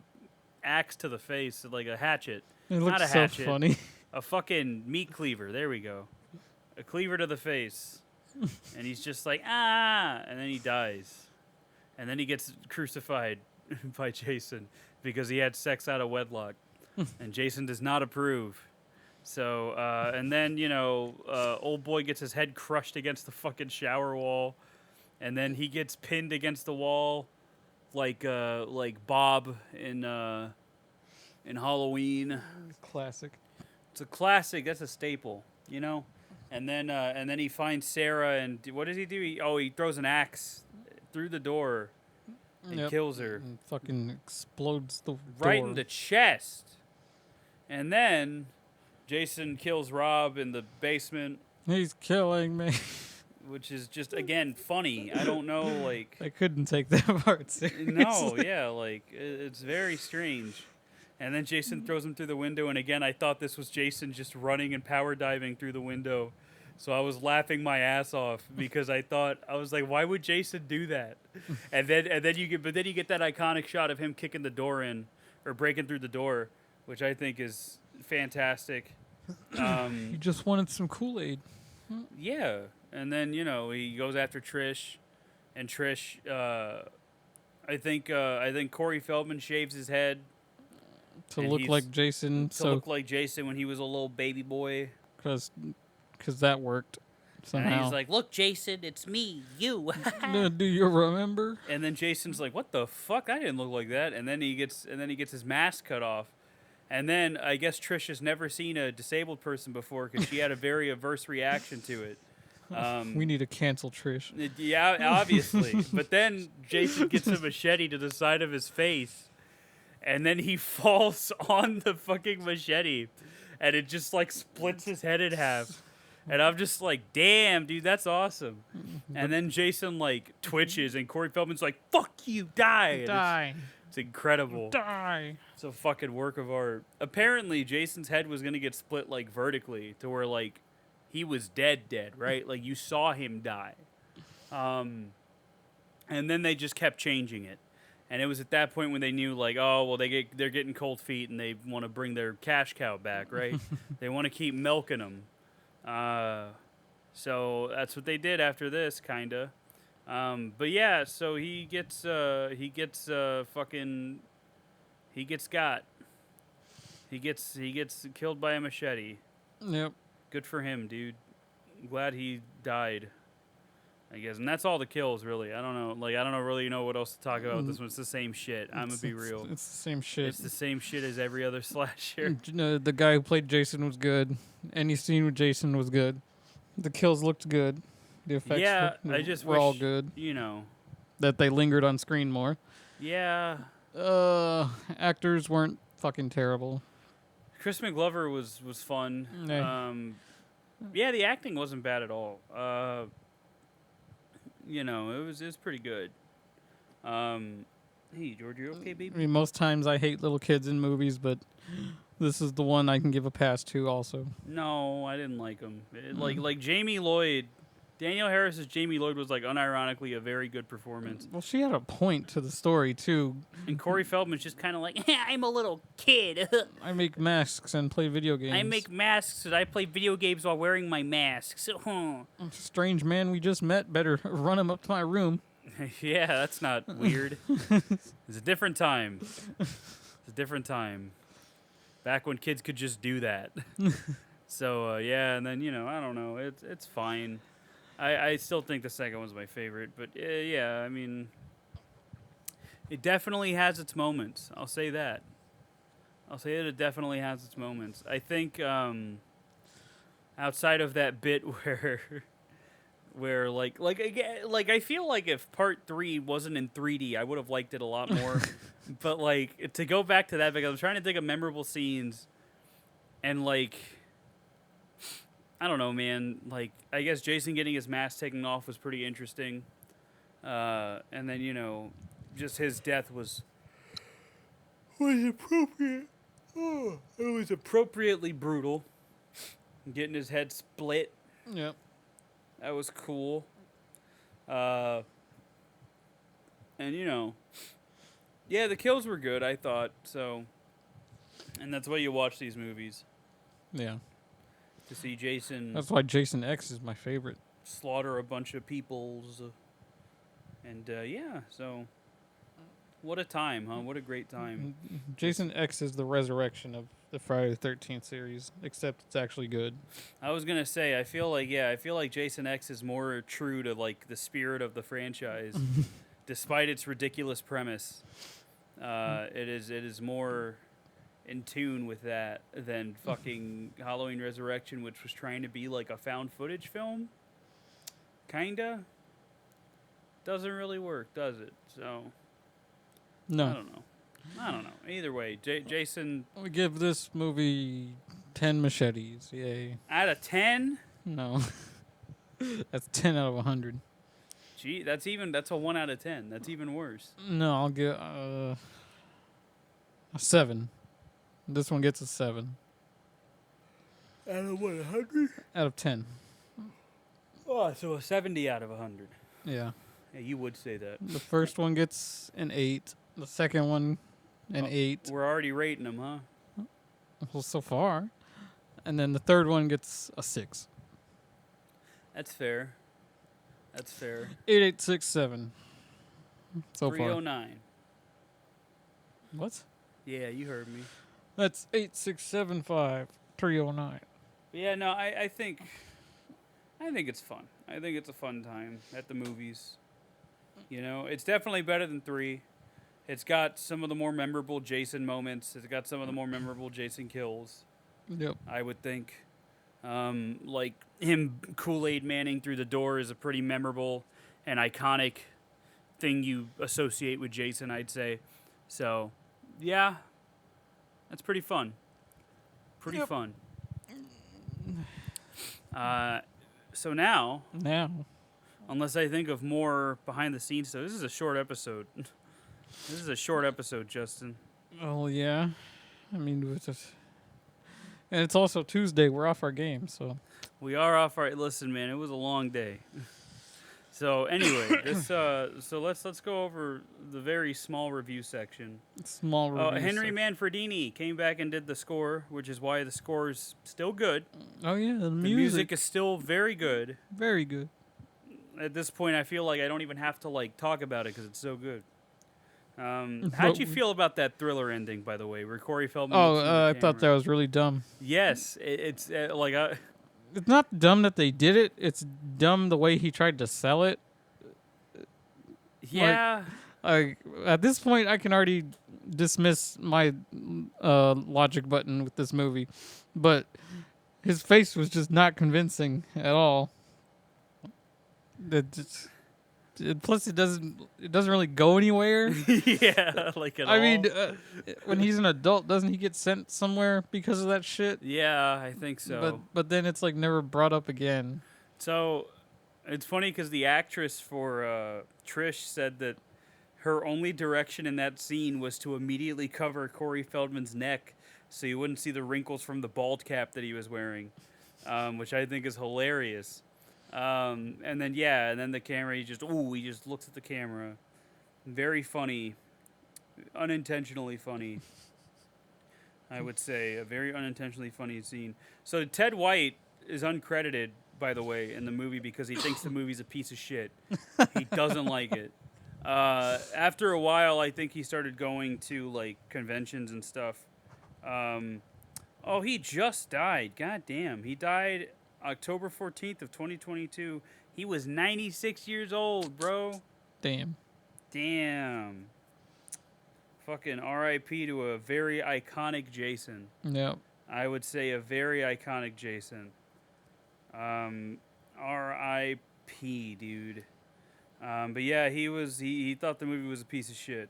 axe to the face, like a hatchet. It Not looks a so hatchet. funny. A fucking meat cleaver. There we go. A cleaver to the face. And he's just like, ah! And then he dies. And then he gets crucified by Jason because he had sex out of wedlock. And Jason does not approve. So, and then, old boy gets his head crushed against the fucking shower wall. And then he gets pinned against the wall like Bob in Halloween. Classic. It's a classic. That's a staple, And then he finds Sarah, and what does he do? He throws an axe through the door and kills her. And fucking explodes the Right door. in the chest. And then Jason kills Rob in the basement, He's killing me. which is just, again, funny. I don't know, like... I couldn't take that part seriously. No, yeah, like, it's very strange. And then Jason throws him through the window, and again, I thought this was Jason just running and power diving through the window. So I was laughing my ass off because I was like, why would Jason do that? And then you get that iconic shot of him kicking the door in or breaking through the door, which I think is fantastic. He just wanted some Kool-Aid. Yeah, and then he goes after Trish, and Trish, I think Corey Feldman shaves his head To and look he's- like Jason. to look like Jason when he was a little baby boy. Because that worked And somehow. he's like, "Look, Jason, it's me, you." Do you remember? And then Jason's like, "What the fuck? I didn't look like that." And then he gets his mask cut off. And then I guess Trish has never seen a disabled person before because she had a very averse reaction to it. We need to cancel Trish. Yeah, obviously. But then Jason gets a machete to the side of his face, and then he falls on the fucking machete, and it just like splits his head in half. And I'm just like, damn, dude, that's awesome. And then Jason like twitches, and Corey Feldman's like, "Fuck you, die!" And Die. It's incredible. Die. It's a fucking work of art. Apparently, Jason's head was gonna get split like vertically to where like he was dead, right? Like you saw him die. And then they just kept changing it. And it was at that point when they knew, like, oh, well, they're getting cold feet and they want to bring their cash cow back, right? They want to keep milking them. So that's what they did after this, kinda. But yeah, so he gets got. He gets killed by a machete. Yep. Good for him, dude. Glad he died. I guess, and that's all the kills, really. I don't know. Like, I don't really know what else to talk about with this one. It's the same shit. I'm gonna be real. It's the same shit. It's the same shit as every other slasher. The guy who played Jason was good. Any scene with Jason was good. The kills looked good. The effects I just were all wish, good. That they lingered on screen more. Yeah. Actors weren't fucking terrible. Crispin Glover was fun. Yeah. Yeah, the acting wasn't bad at all. It was pretty good. Hey, George, you okay, baby? I mean, most times I hate little kids in movies, but this is the one I can give a pass to also. No, I didn't like him. Like Jamie Lloyd, Danielle Harris's Jamie Lloyd was like unironically a very good performance. Well, she had a point to the story too. And Corey Feldman's just kind of like, I'm a little kid. I make masks and play video games. I make masks and I play video games while wearing my masks. Strange man we just met. Better run him up to my room. Yeah, that's not weird. It's a different time. It's a different time. Back when kids could just do that. So, yeah, and then, I don't know. It's fine. I still think the second one's my favorite. But, yeah, I mean, it definitely has its moments. I'll say that. I'll say that it definitely has its moments. I think outside of that bit where like I feel like if part 3 wasn't in 3D, I would have liked it a lot more. But like to go back to that, because I'm trying to think of memorable scenes, and like I don't know, man. Like I guess Jason getting his mask taken off was pretty interesting, and then just his death was appropriate. Oh, it was appropriately brutal. getting his head split. Yep. That was cool. And yeah, the kills were good, I thought. So, and that's why you watch these movies, Yeah. to see Jason That's why Jason X is my favorite. slaughter a bunch of peoples. And yeah, so what a time, huh? What a great time. Jason X is the resurrection of the Friday the 13th series, except it's actually good. I was gonna say, I feel like Jason X is more true to like the spirit of the franchise, despite its ridiculous premise. It is more in tune with that than fucking Halloween Resurrection, which was trying to be like a found footage film. Kinda. Doesn't really work, does it? So No. I don't know. Either way, Jason We give this movie 10 machetes. Yay. out of 10. No. That's 10 out of 100. Gee, that's a 1 out of 10. That's even worse. No, I'll give a 7. This one gets a 7 Out of 100? out of 10. Oh, so a 70 out of 100. Yeah. Yeah, you would say that. The first one gets an 8. The second one, an 8. We're already rating them, huh? Well, so far. And then the third one gets a 6. That's fair. That's fair. 8867. So far. 309. What? Yeah, you heard me. That's 8675 309. But yeah, no, I think it's fun. I think it's a fun time at the movies. It's definitely better than 3. It's got some of the more memorable Jason moments. It's got some of the more memorable Jason kills, Yep. I would think. Like him Kool-Aid Manning through the door is a pretty memorable and iconic thing you associate with Jason, I'd say. So, yeah, that's pretty fun. Pretty Yep. fun. So now, unless I think of more behind the scenes stuff, this is a short episode. This is a short episode, Justin. Oh, yeah. I mean, and it's also Tuesday. We're off our game, so. We are off our. Listen, man, it was a long day. So anyway, so let's go over the very small review section. Small review. Henry Manfredini came back and did the score, which is why the score is still good. Oh, yeah. The The music is still very good. very good. At this point, I feel like I don't even have to like talk about it because it's so good. How'd you feel about that Thriller ending, by the way, where Corey Feldman? Oh, looks into the I thought that camera? was really dumb. Yes, it's like It's not dumb that they did it. It's dumb the way he tried to sell it. yeah. At this point, I can already dismiss my logic button with this movie, but his face was just not convincing at all. Plus, it doesn't really go anywhere. Yeah, like at all. I mean, when he's an adult, doesn't he get sent somewhere because of that shit? Yeah, I think so. But then it's like never brought up again. So it's funny because the actress for Trish said that her only direction in that scene was to immediately cover Corey Feldman's neck so you wouldn't see the wrinkles from the bald cap that he was wearing, which I think is hilarious. And then the camera, he just looks at the camera. Very funny. Unintentionally funny. I would say a very unintentionally funny scene. So Ted White is uncredited, by the way, in the movie because he thinks the movie's a piece of shit. He doesn't like it. After a while, I think he started going to like conventions and stuff. He just died. God damn. He died October 14th of 2022. He was 96 years old, bro. Damn. Fucking R.I.P. to a very iconic Jason. Yep. I would say a very iconic Jason. R.I.P. dude. But yeah, he thought the movie was a piece of shit.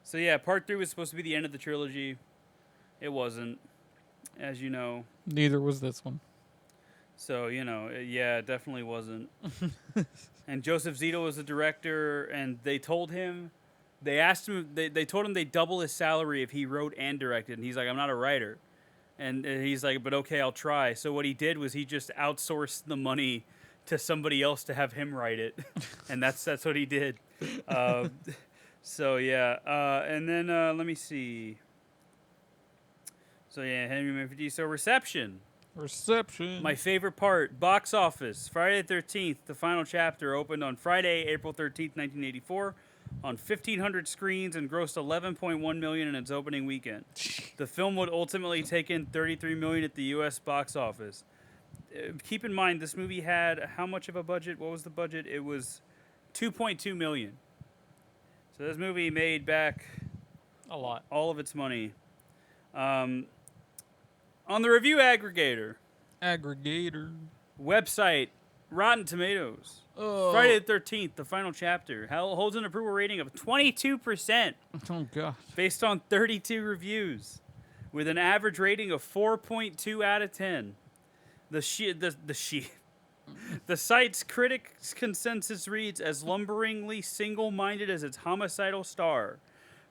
So yeah, part 3 was supposed to be the end of the trilogy. It wasn't, as you know. Neither was this one. So, yeah, it definitely wasn't. And Joseph Zito was the director, and they told him, they told him they'd double his salary if he wrote and directed, and he's like, I'm not a writer. And he's like, but okay, I'll try. So what he did was he just outsourced the money to somebody else to have him write it, and that's what he did. So yeah, and then let me see. So yeah, Henry Manfredi. So reception. My favorite part, box office. Friday the 13th, the final chapter opened on Friday, April 13th, 1984, on 1,500 screens and grossed 11.1 million in its opening weekend. The film would ultimately take in 33 million at the U.S. box office. Keep in mind, this movie had how much of a budget? What was the budget? It was 2.2 million. So this movie made back A lot. all of its money. On the review aggregator website, Rotten Tomatoes. Oh. Friday the 13th, the final chapter, holds an approval rating of 22%. Oh, God. Based on 32 reviews, with an average rating of 4.2 out of 10. The site's critics' consensus reads as lumberingly single-minded as its homicidal star.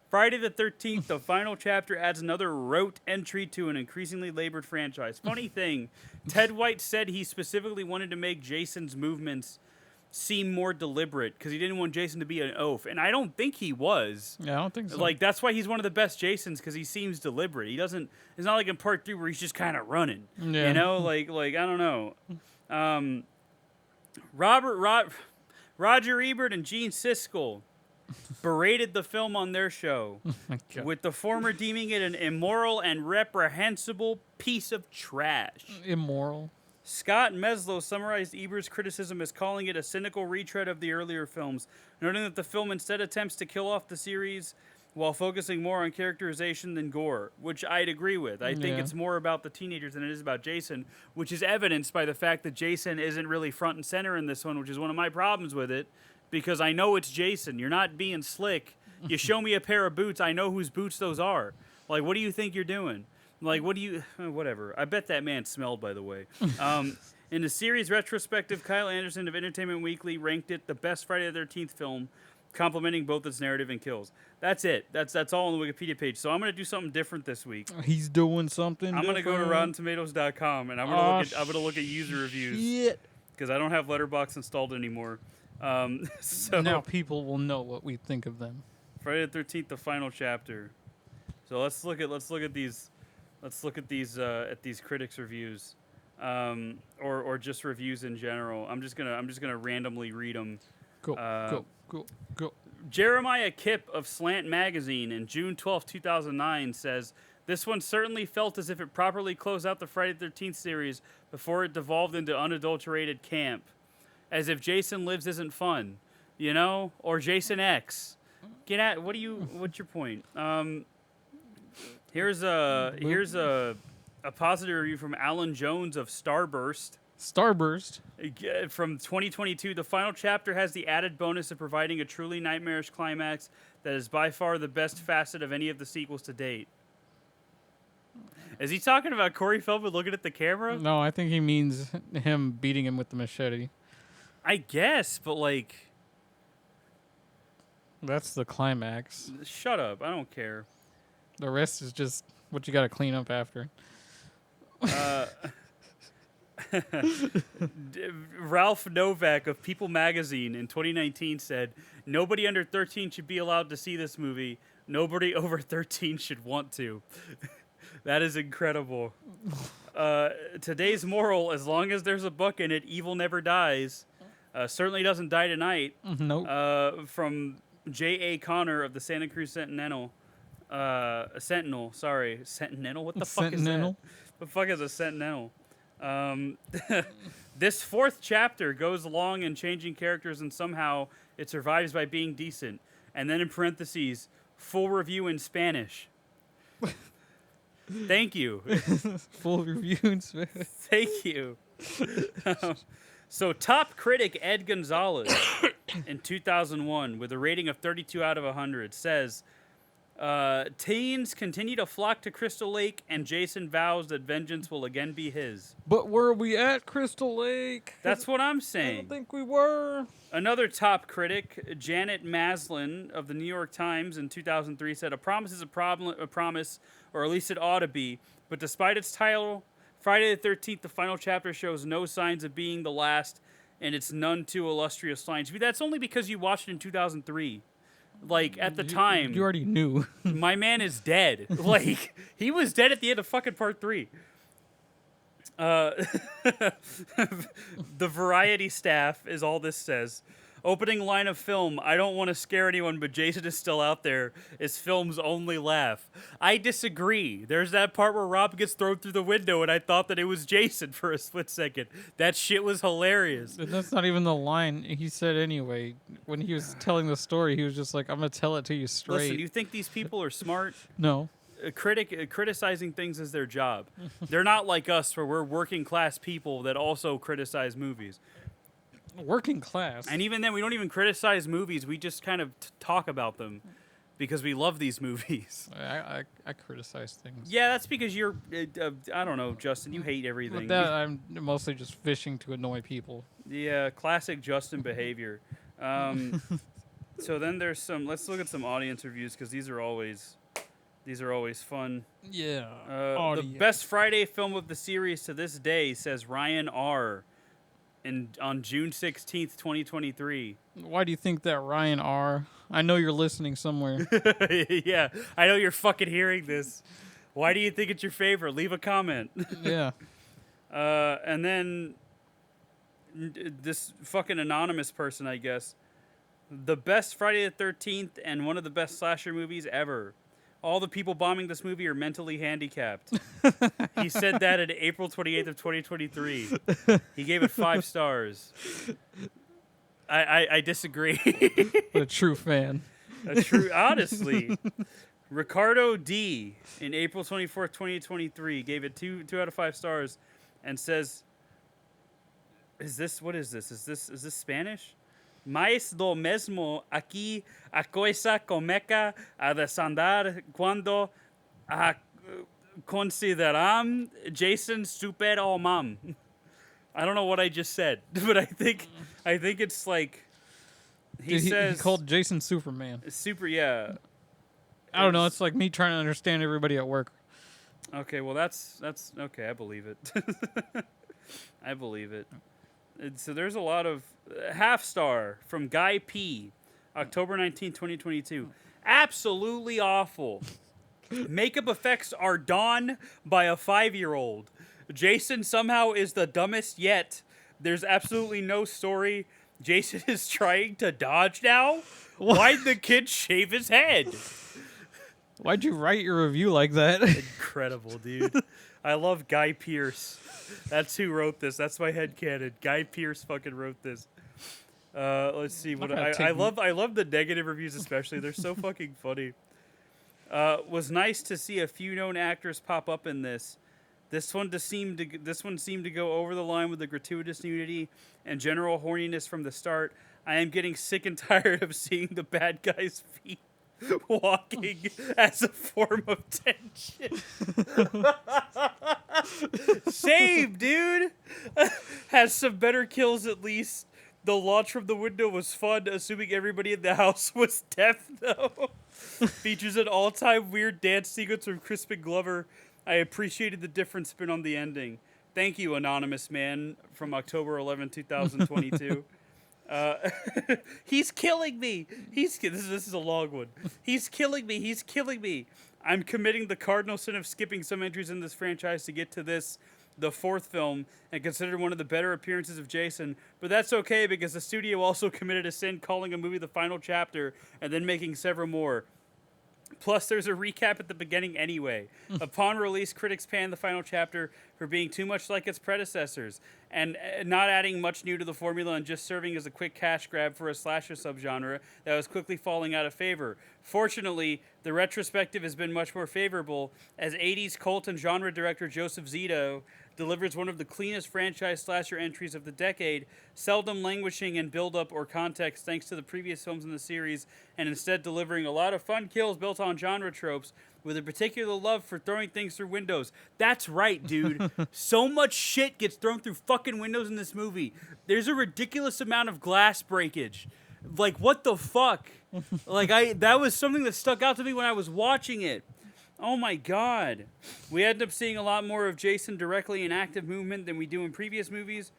Friday the 13th, the final chapter, adds another rote entry to an increasingly labored franchise. Funny thing, Ted White said he specifically wanted to make Jason's movements seem more deliberate because he didn't want Jason to be an oaf, and I don't think he was. Yeah, I don't think so. Like, that's why he's one of the best Jasons, because he seems deliberate. He doesn't. It's not like in part 3 where he's just kind of running. Yeah. You know, like I don't know. Roger Ebert and Gene Siskel berated the film on their show, My God. with the former deeming it an immoral and reprehensible piece of trash. Immoral. Scott Meslow summarized Ebert's criticism as calling it a cynical retread of the earlier films, noting that the film instead attempts to kill off the series while focusing more on characterization than gore, which I'd agree with. I think it's more about the teenagers than it is about Jason, which is evidenced by the fact that Jason isn't really front and center in this one, which is one of my problems with it, because I know it's Jason. You're not being slick. You show me a pair of boots, I know whose boots those are. Like, what do you think you're doing? Like, what do you... whatever. I bet that man smelled, by the way. In the series retrospective, Kyle Anderson of Entertainment Weekly ranked it the best Friday the 13th film, complimenting both its narrative and kills. That's it. That's all on the Wikipedia page. So I'm going to do something different this week. He's doing something I'm going to go to different. RottenTomatoes.com, and I'm going to look at user reviews. Because I don't have Letterboxd installed anymore. So now people will know what we think of them. Friday the 13th, the final chapter. So let's look at these critics' reviews, or just reviews in general. I'm just gonna randomly read them. Go. Jeremiah Kipp of Slant Magazine in June 12, 2009 says, "This one certainly felt as if it properly closed out the Friday the 13th series before it devolved into unadulterated camp. As if Jason Lives isn't fun, you know? Or Jason X. Get at, what's your point? Here's a positive review from Alan Jones of Starburst. From 2022, the final chapter has the added bonus of providing a truly nightmarish climax that is by far the best facet of any of the sequels to date." Is he talking about Corey Feldman looking at the camera? No, I think he means him beating him with the machete. I guess, but like... That's the climax. Shut up. I don't care. The rest is just what you got to clean up after. Ralph Novak of People Magazine in 2019 said, "Nobody under 13 should be allowed to see this movie. Nobody over 13 should want to." That is incredible. Today's moral, as long as there's a book in it, evil never dies. Certainly doesn't die tonight. Nope. From J.A. Connor of the Santa Cruz Sentinel. Sentinel, sorry. Sentinel? What the fuck is that? The fuck is a Sentinel? This fourth chapter goes along in changing characters, and somehow it survives by being decent. And then in parentheses, full review in Spanish. Thank you. Full review in Spanish. Thank you. So top critic Ed Gonzalez in 2001, with a rating of 32 out of 100, says, Teens continue to flock to Crystal Lake, and Jason vows that vengeance will again be his. But were we at Crystal Lake? That's what I'm I saying. don't think we were. Another top critic, Janet Maslin of the New York Times in 2003, said, "A promise is a promise, or at least it ought to be. But despite its title, Friday the 13th, the final chapter shows no signs of being the last, and it's none too illustrious lines." That's only because you watched it in 2003. Like, at the time, You already knew. my man is dead. Like, he was dead at the end of fucking part 3. The Variety staff is all this says. Opening line of film, "I don't want to scare anyone, but Jason is still out there," is film's only laugh. I disagree. There's that part where Rob gets thrown through the window, and I thought that it was Jason for a split second. That shit was hilarious. And that's not even the line he said anyway. When he was telling the story, he was just like, "I'm gonna tell it to you straight." Listen, you think these people are smart? No. Criticizing things is their job. They're not like us, where we're working class people that also criticize movies. Working class. And even then, we don't even criticize movies. We just kind of talk about them because we love these movies. I criticize things. Yeah, that's because you're, I don't know, Justin, you hate everything. With that, I'm mostly just fishing to annoy people. Yeah, classic Justin behavior. So then there's some, let's look at some audience reviews because these are always fun. Yeah. The best Friday film of the series to this day, says Ryan R. On June 16th, 2023. Why do you think that, Ryan R? I know you're listening somewhere. Yeah, I know you're fucking hearing this. Why do you think it's your favorite? Leave a comment. Yeah. And then this fucking anonymous person, I guess. The best Friday the 13th and one of the best slasher movies ever. All the people bombing this movie are mentally handicapped. He said that in April 28th of 2023. He gave it 5 stars. I disagree. A true fan. Honestly. Ricardo D. in April 24th, 2023 gave it 2 out of 5 stars and says, what is this? Is this Spanish? Mais do mesmo aqui a coisa começa a desandar quando a consideram Jason super homem. I don't know what I just said, but I think it's like he says he called Jason Superman. Super, yeah. I don't know. It's like me trying to understand everybody at work. Okay, well that's okay. I believe it. I believe it. So there's a lot of half star from Guy P. October 19, 2022. Absolutely awful. Makeup effects are done by a 5-year-old. Jason somehow is the dumbest yet. There's absolutely no story. Jason is trying to dodge now? Why'd the kid shave his head? Why'd you write your review like that? Incredible, dude. I love Guy Pearce. That's who wrote this. That's my headcanon. Guy Pearce fucking wrote this. Let's see. What I love the negative reviews especially. They're so fucking funny. Was nice to see a few known actors pop up in this. This one seemed to go over the line with the gratuitous nudity and general horniness from the start. I am getting sick and tired of seeing the bad guy's feet walking as a form of tension. Same, dude. Has some better kills at least. The launch from the window was fun, assuming everybody in the house was deaf, though. Features an all-time weird dance sequence from Crispin Glover. I appreciated the different spin on the ending. Thank you, anonymous man from October 11, 2022. He's killing me. This is a long one. He's killing me. He's killing me. I'm committing the cardinal sin of skipping some entries in this franchise to get to this, the 4th film, and considered one of the better appearances of Jason. But that's okay because the studio also committed a sin calling a movie the final chapter and then making several more. Plus, there's a recap at the beginning anyway. Upon release, critics panned the final chapter for being too much like its predecessors and not adding much new to the formula and just serving as a quick cash grab for a slasher subgenre that was quickly falling out of favor. Fortunately, the retrospective has been much more favorable as 80s cult and genre director Joseph Zito delivers one of the cleanest franchise slasher entries of the decade, seldom languishing in build-up or context thanks to the previous films in the series, and instead delivering a lot of fun kills built on genre tropes with a particular love for throwing things through windows. That's right, dude. So much shit gets thrown through fucking windows in this movie. There's a ridiculous amount of glass breakage. Like, what the fuck? That was something that stuck out to me when I was watching it. Oh my god. We end up seeing a lot more of Jason directly in active movement than we do in previous movies,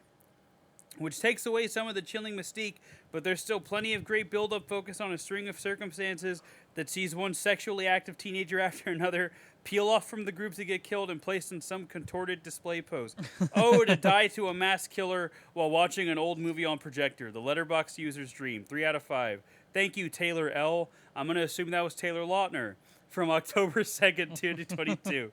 which takes away some of the chilling mystique, but there's still plenty of great build-up focus on a string of circumstances that sees one sexually active teenager after another peel off from the group to get killed and placed in some contorted display pose. Oh, to die to a mass killer while watching an old movie on projector. The Letterboxd user's dream. 3 out of 5. Thank you, Taylor L. I'm going to assume that was Taylor Lautner from October 2nd, 2022.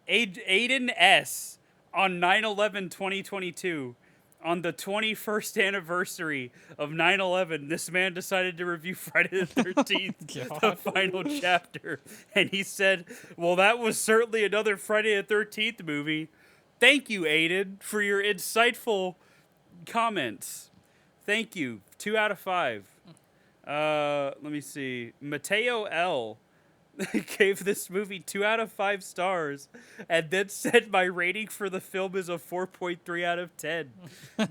Aiden S. on 9/11/2022. On the 21st anniversary of 9/11, this man decided to review Friday the 13th, the final chapter. And he said, well, that was certainly another Friday the 13th movie. Thank you, Aiden, for your insightful comments. Thank you. 2 out of 5. Let me see. Mateo L. gave this movie 2 out of 5 stars and then said my rating for the film is a 4.3 out of 10.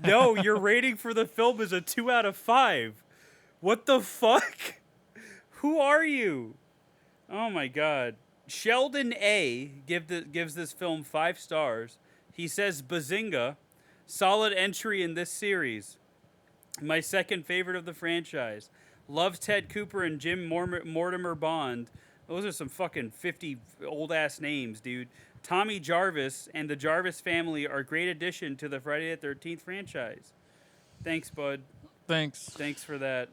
No, your rating for the film is a 2 out of 5. What the fuck? Who are you? Oh my god. Sheldon A. gives this film 5 stars. He says, Bazinga, solid entry in this series. My second favorite of the franchise. Love Ted Cooper and Jim Mortimer Bond. Those are some fucking 50 old-ass names, dude. Tommy Jarvis and the Jarvis family are a great addition to the Friday the 13th franchise. Thanks, bud. Thanks for that.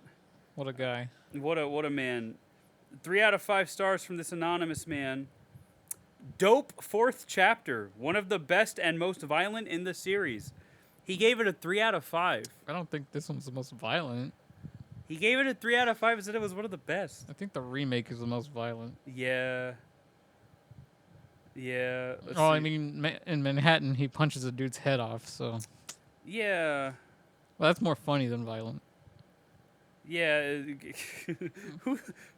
What a guy. What a man. 3 out of 5 stars from this anonymous man. Dope 4th chapter. One of the best and most violent in the series. He gave it a 3 out of 5. I don't think this one's the most violent. He gave it a 3 out of 5 and said it was one of the best. I think the remake is the most violent. Yeah. Let's see. I mean, in Manhattan, he punches a dude's head off, so... Yeah. Well, that's more funny than violent. Yeah.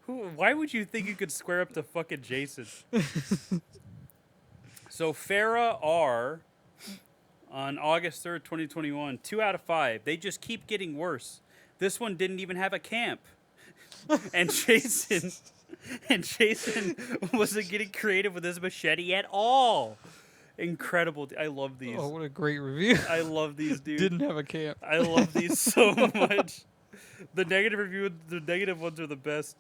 Why would you think you could square up to fucking Jason? So, Farah R. on August 3rd, 2021. 2 out of 5. They just keep getting worse. This one didn't even have a camp. And Jason wasn't getting creative with his machete at all. Incredible. I love these. Oh, what a great review. I love these, dude. Didn't have a camp. I love these so much. The negative ones are the best.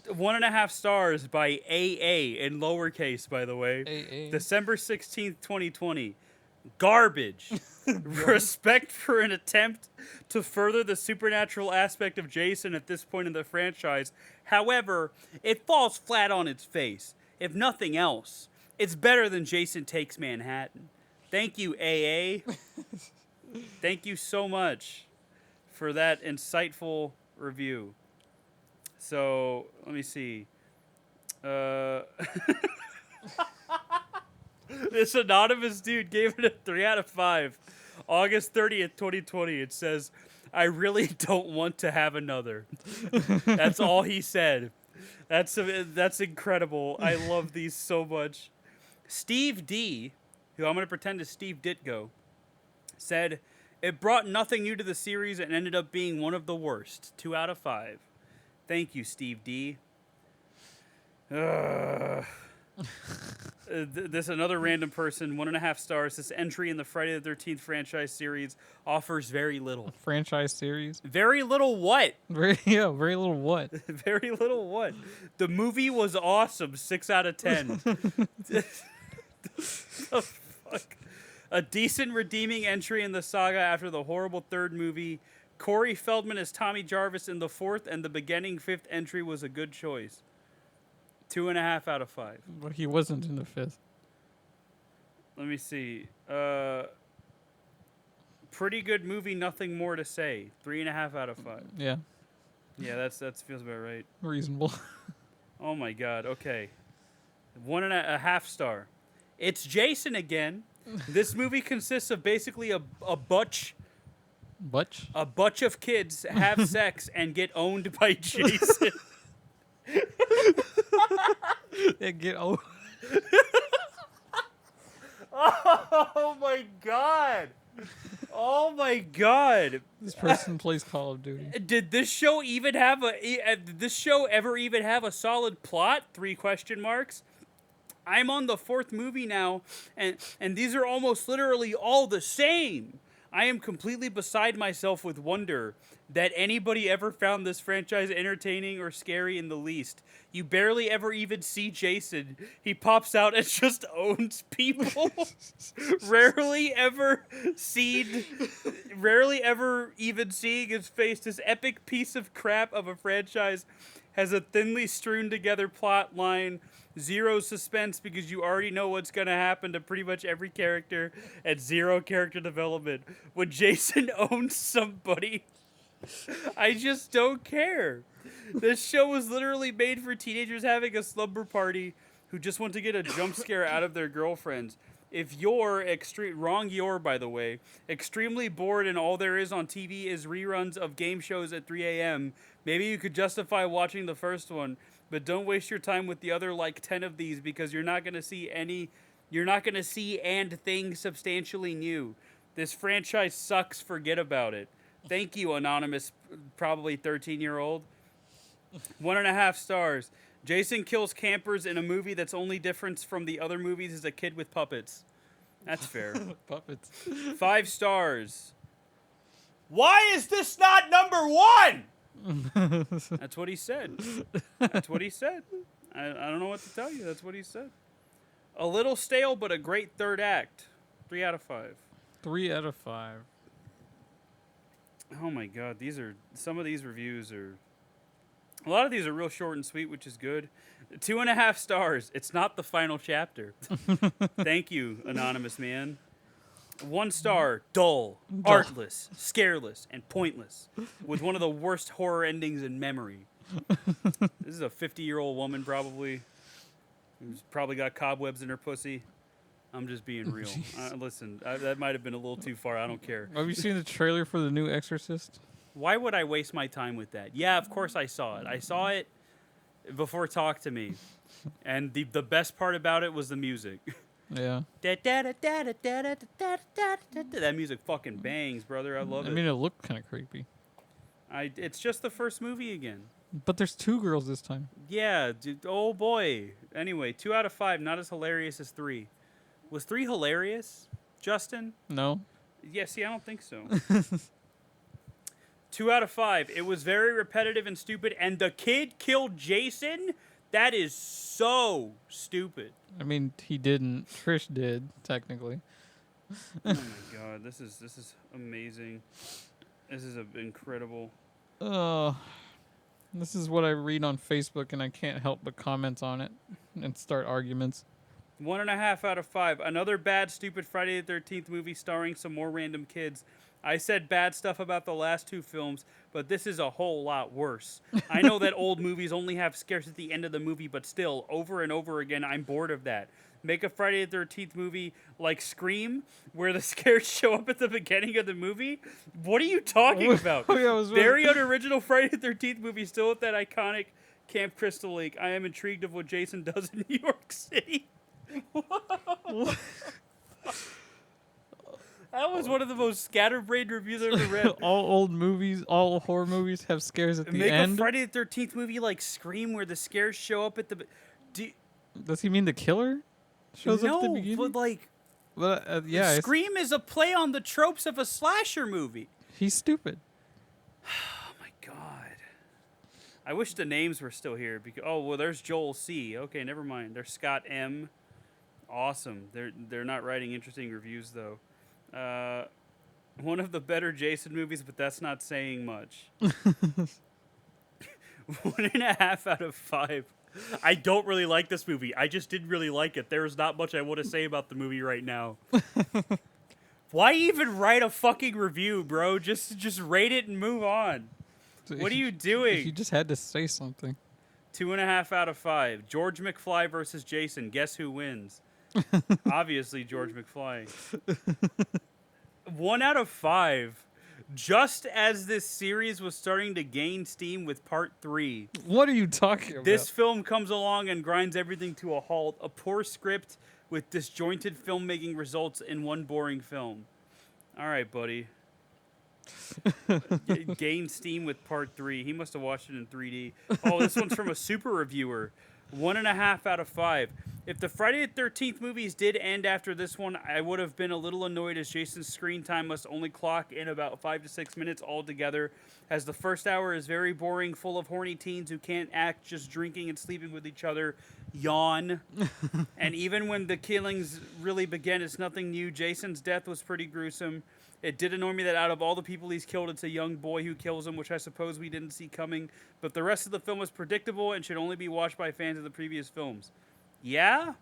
1.5 stars by AA in lowercase, by the way. AA. December 16th, 2020. Garbage. Respect for an attempt to further the supernatural aspect of Jason at this point in the franchise. However, it falls flat on its face. If nothing else, it's better than Jason Takes Manhattan. Thank you, AA. Thank you so much for that insightful review. So, let me see. This anonymous dude gave it a 3 out of 5. August 30th, 2020. It says, I really don't want to have another. That's all he said. That's incredible. I love these so much. Steve D., who I'm going to pretend is Steve Ditko, said, it brought nothing new to the series and ended up being one of the worst. 2 out of 5. Thank you, Steve D. This another random person, 1.5 stars. This entry in the Friday the 13th franchise series offers very little. Franchise series? Very little what? Very little what? Very little what? The movie was awesome. 6 out of 10. The fuck? A decent redeeming entry in the saga after the horrible 3rd movie. Corey Feldman as Tommy Jarvis in the 4th, and the beginning 5th entry was a good choice. 2.5 out of 5. But he wasn't in the 5th. Let me see. Pretty good movie. Nothing more to say. 3.5 out of 5. Yeah, Yeah, that feels about right. reasonable. Oh my god. Okay. 1.5 star. It's Jason again. This movie consists of basically a butch Butch? of kids have sex and get owned by Jason. Yeah, get oh. Oh my god. Oh my god. This person plays Call of Duty. Did this show even have did this show ever even have a solid plot? 3 question marks. I'm on the 4th movie now, and these are almost literally all the same. I am completely beside myself with wonder that anybody ever found this franchise entertaining or scary in the least. You barely ever even see Jason. He pops out and just owns people. rarely ever even seeing his face. This epic piece of crap of a franchise has a thinly strewn together plot line, 0 suspense because you already know what's going to happen to pretty much every character, and 0 character development. When Jason owns somebody, I just don't care. This show was literally made for teenagers having a slumber party who just want to get a jump scare out of their girlfriends. If you're by the way, extremely bored and all there is on TV is reruns of game shows at 3 a.m., maybe you could justify watching the first one, but don't waste your time with the other like 10 of these because you're not going to see things substantially new. This franchise sucks, forget about it. Thank you, anonymous, probably 13-year-old. 1.5 stars. Jason kills campers in a movie that's only difference from the other movies is a kid with puppets. That's fair. Puppets. 5 stars. Why is this not number 1? That's what he said. That's what he said. I don't know what to tell you. That's what he said. A little stale, but a great 3rd act. 3 out of 5. 3 out of 5. Oh my god, some of these reviews are. A lot of these are real short and sweet, which is good. 2.5 stars. It's not the final chapter. Thank you, anonymous man. 1 star. Dull, artless, scareless, and pointless, with one of the worst horror endings in memory. This is a 50-year-old woman, probably, who's probably got cobwebs in her pussy. I'm just being real. Listen, that might have been a little too far. I don't care. Have you seen the trailer for the new Exorcist? Why would I waste my time with that? Yeah, of course I saw it. I saw it before Talk to Me. And the best part about it was the music. Yeah. That music fucking bangs, brother. I love it. I mean, it looked kind of creepy. It's just the first movie again. But there's 2 girls this time. Yeah, dude, oh boy. Anyway, 2 out of 5, not as hilarious as 3. Was 3 hilarious, Justin? No. Yeah, see, I don't think so. 2 out of 5. It was very repetitive and stupid, and the kid killed Jason? That is so stupid. I mean, he didn't. Trish did, technically. Oh my god, this is amazing. This is incredible. This is what I read on Facebook, and I can't help but comment on it and start arguments. 1.5 out of 5. Another bad, stupid Friday the 13th movie starring some more random kids. I said bad stuff about the last 2 films, but this is a whole lot worse. I know that old movies only have scares at the end of the movie, but still, over and over again, I'm bored of that. Make a Friday the 13th movie like Scream, where the scares show up at the beginning of the movie? What are you talking about? Very unoriginal Friday the 13th movie, still at that iconic Camp Crystal Lake. I am intrigued of what Jason does in New York City. That was one of the most scatterbrained reviews I've ever read. All horror movies have scares at the end. Make a Friday the 13th movie like Scream where the scares show up at the... Does he mean the killer shows up at the beginning? No, but like... yeah. Scream is a play on the tropes of a slasher movie. He's stupid. Oh my god. I wish the names were still here. Well, there's Joel C. Okay, never mind. There's Scott M. Awesome. They're not writing interesting reviews, though. One of the better Jason movies, but that's not saying much. 1.5 out of 5. I don't really like this movie. I just didn't really like it. There's not much I want to say about the movie right now. Why even write a fucking review, bro? Just rate it and move on. What are you doing? You just had to say something. 2.5 out of 5. George McFly versus Jason. Guess who wins? Obviously, George McFly. 1 out of 5. Just as this series was starting to gain steam with part 3. What are you talking about? This film comes along and grinds everything to a halt. A poor script with disjointed filmmaking results in one boring film. All right, buddy. Gain steam with part 3. He must have watched it in 3D. Oh, this one's from a super reviewer. 1.5 out of 5. If the Friday the 13th movies did end after this one, I would have been a little annoyed as Jason's screen time must only clock in about 5 to 6 minutes altogether, as the first hour is very boring, full of horny teens who can't act, just drinking and sleeping with each other. Yawn. And even when the killings really begin, it's nothing new. Jason's death was pretty gruesome. It did annoy me that out of all the people he's killed, it's a young boy who kills him, which I suppose we didn't see coming. But the rest of the film was predictable and should only be watched by fans of the previous films. Yeah?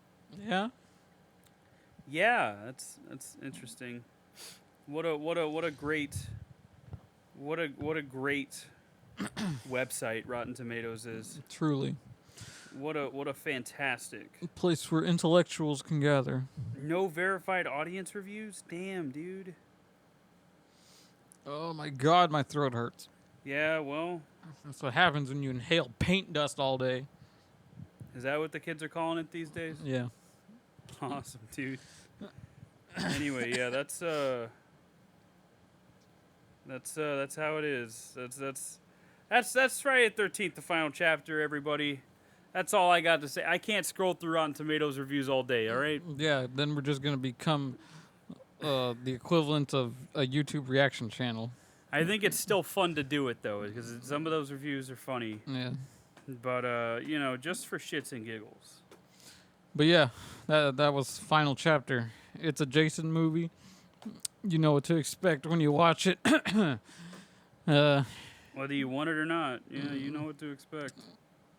Yeah. Yeah, that's interesting. What a great website Rotten Tomatoes is. Truly. What a fantastic. A place where intellectuals can gather. No verified audience reviews? Damn, dude. Oh my god, my throat hurts. Yeah, well, That's what happens when you inhale paint dust all day. is that what the kids are calling it these days? Yeah. Awesome, dude. Anyway, yeah, that's how it is. That's Friday the 13th, the final chapter, everybody. That's all I got to say. I can't scroll through Rotten Tomatoes reviews all day, all right? Yeah, then we're just going to become the equivalent of a YouTube reaction channel. I think it's still fun to do it, though, because some of those reviews are funny. Yeah. But, just for shits and giggles. But yeah, that was final chapter. It's a Jason movie. You know what to expect when you watch it. Whether you want it or not, yeah, you know what to expect.